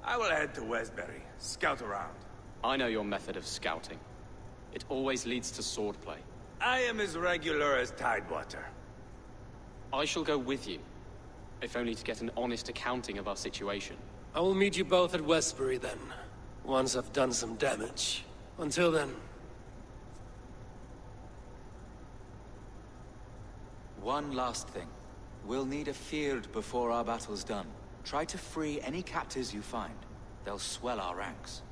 I will head to Wesbury, scout around. I know your method of scouting. It always leads to swordplay. I am as regular as Tidewater. I shall go with you, if only to get an honest accounting of our situation. I will meet you both at Westbury then, once I've done some damage. Until then... One last thing. We'll need a field before our battle's done. Try to free any captives you find. They'll swell our ranks.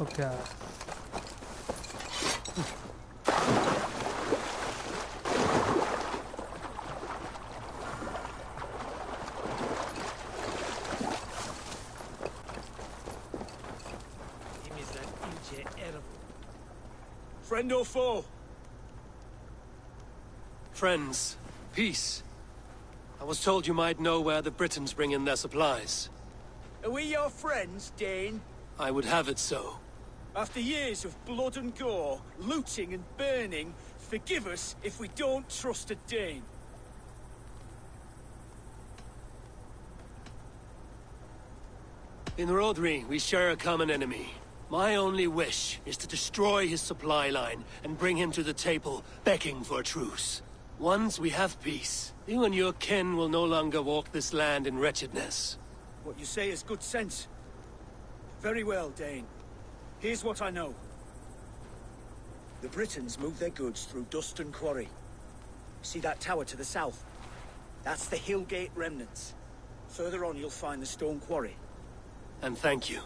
Okay. Friend or foe? Friends. Peace. I was told you might know where the Britons bring in their supplies. Are we your friends, Dane? I would have it so. After years of blood and gore, looting and burning, forgive us if we don't trust a Dane. In Rodri, we share a common enemy. My only wish is to destroy his supply line and bring him to the table, begging for a truce. Once we have peace, you and your kin will no longer walk this land in wretchedness. What you say is good sense. Very well, Dane. Here's what I know. The Britons move their goods through Duston Quarry. See that tower to the south? That's the Hillgate remnants. Further on, you'll find the stone quarry. And thank you.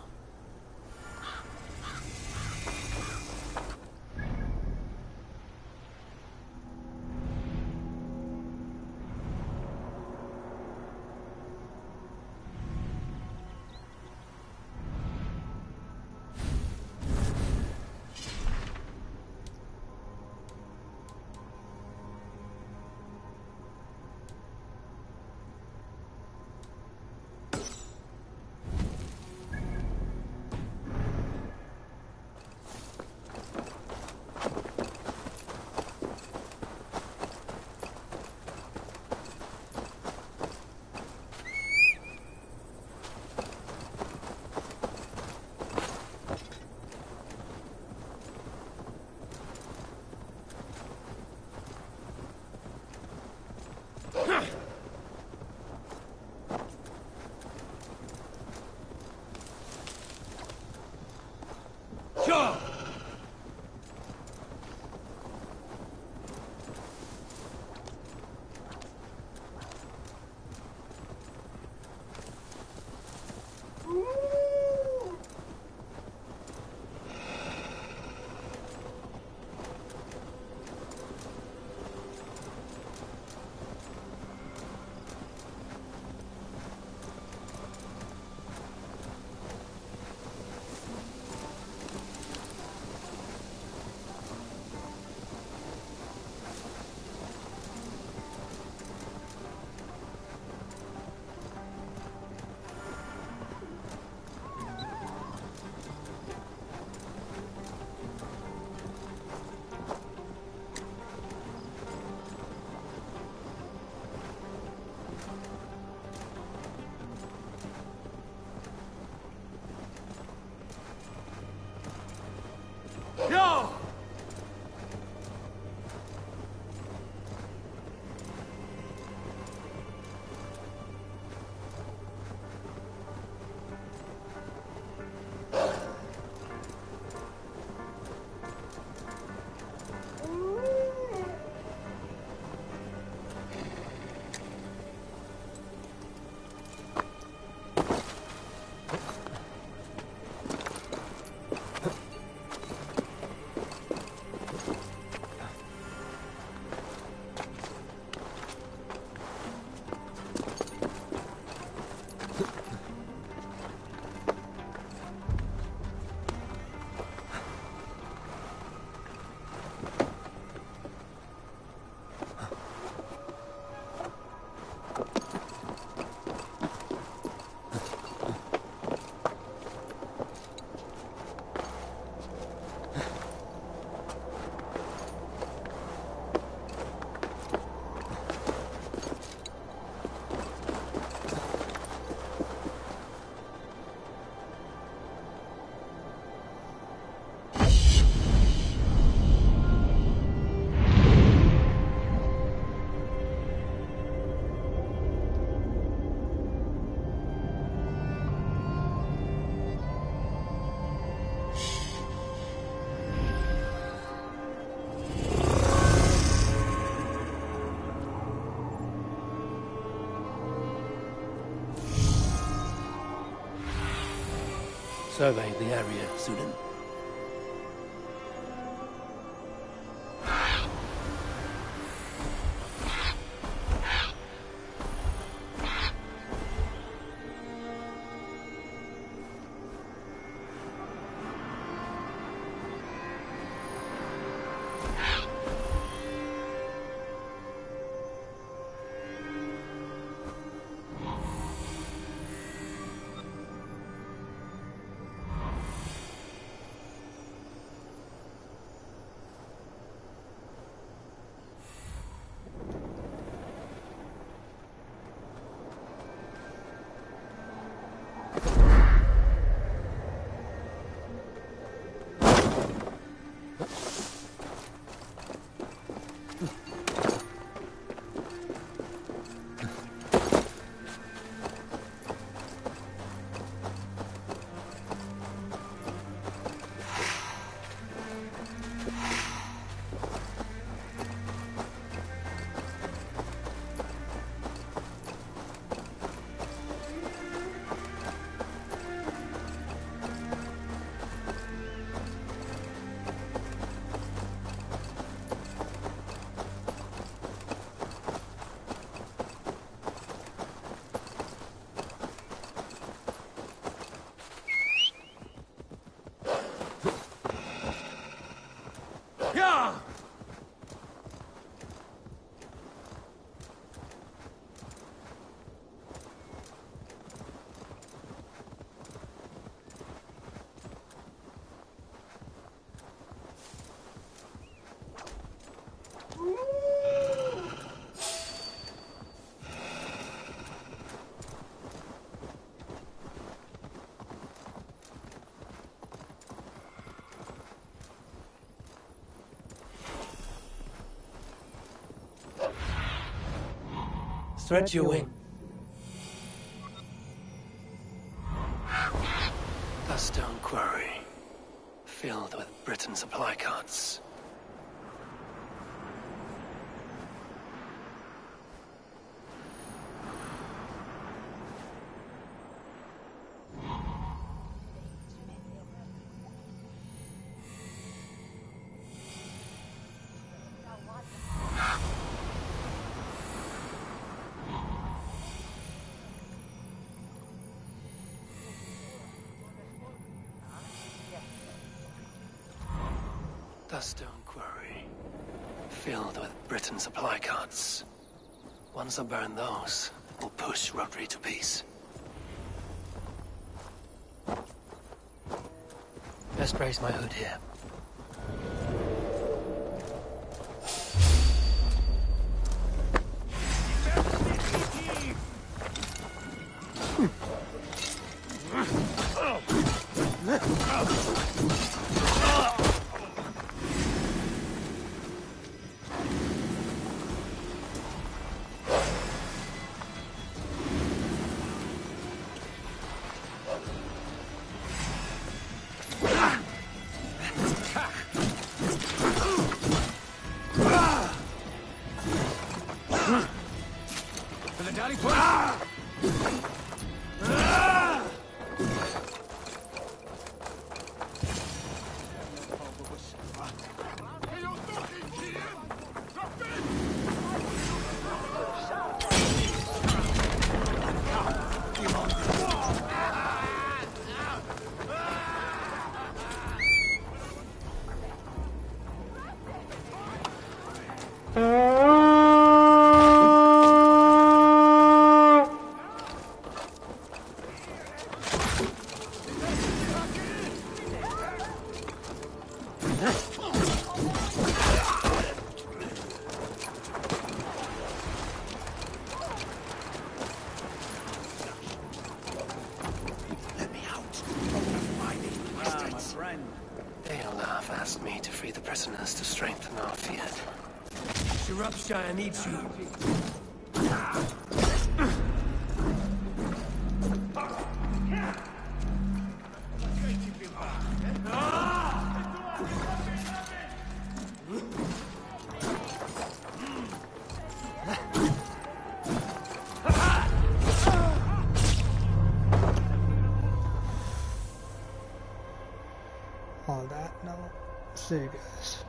Survey the area, Sunan. Stretch your wing. A stone quarry, filled with Britain supply carts. A stone quarry, filled with Britain supply carts. Once I burn those, we'll push Rodri to peace. Best brace my hood here. I need you. on that note, see you guys.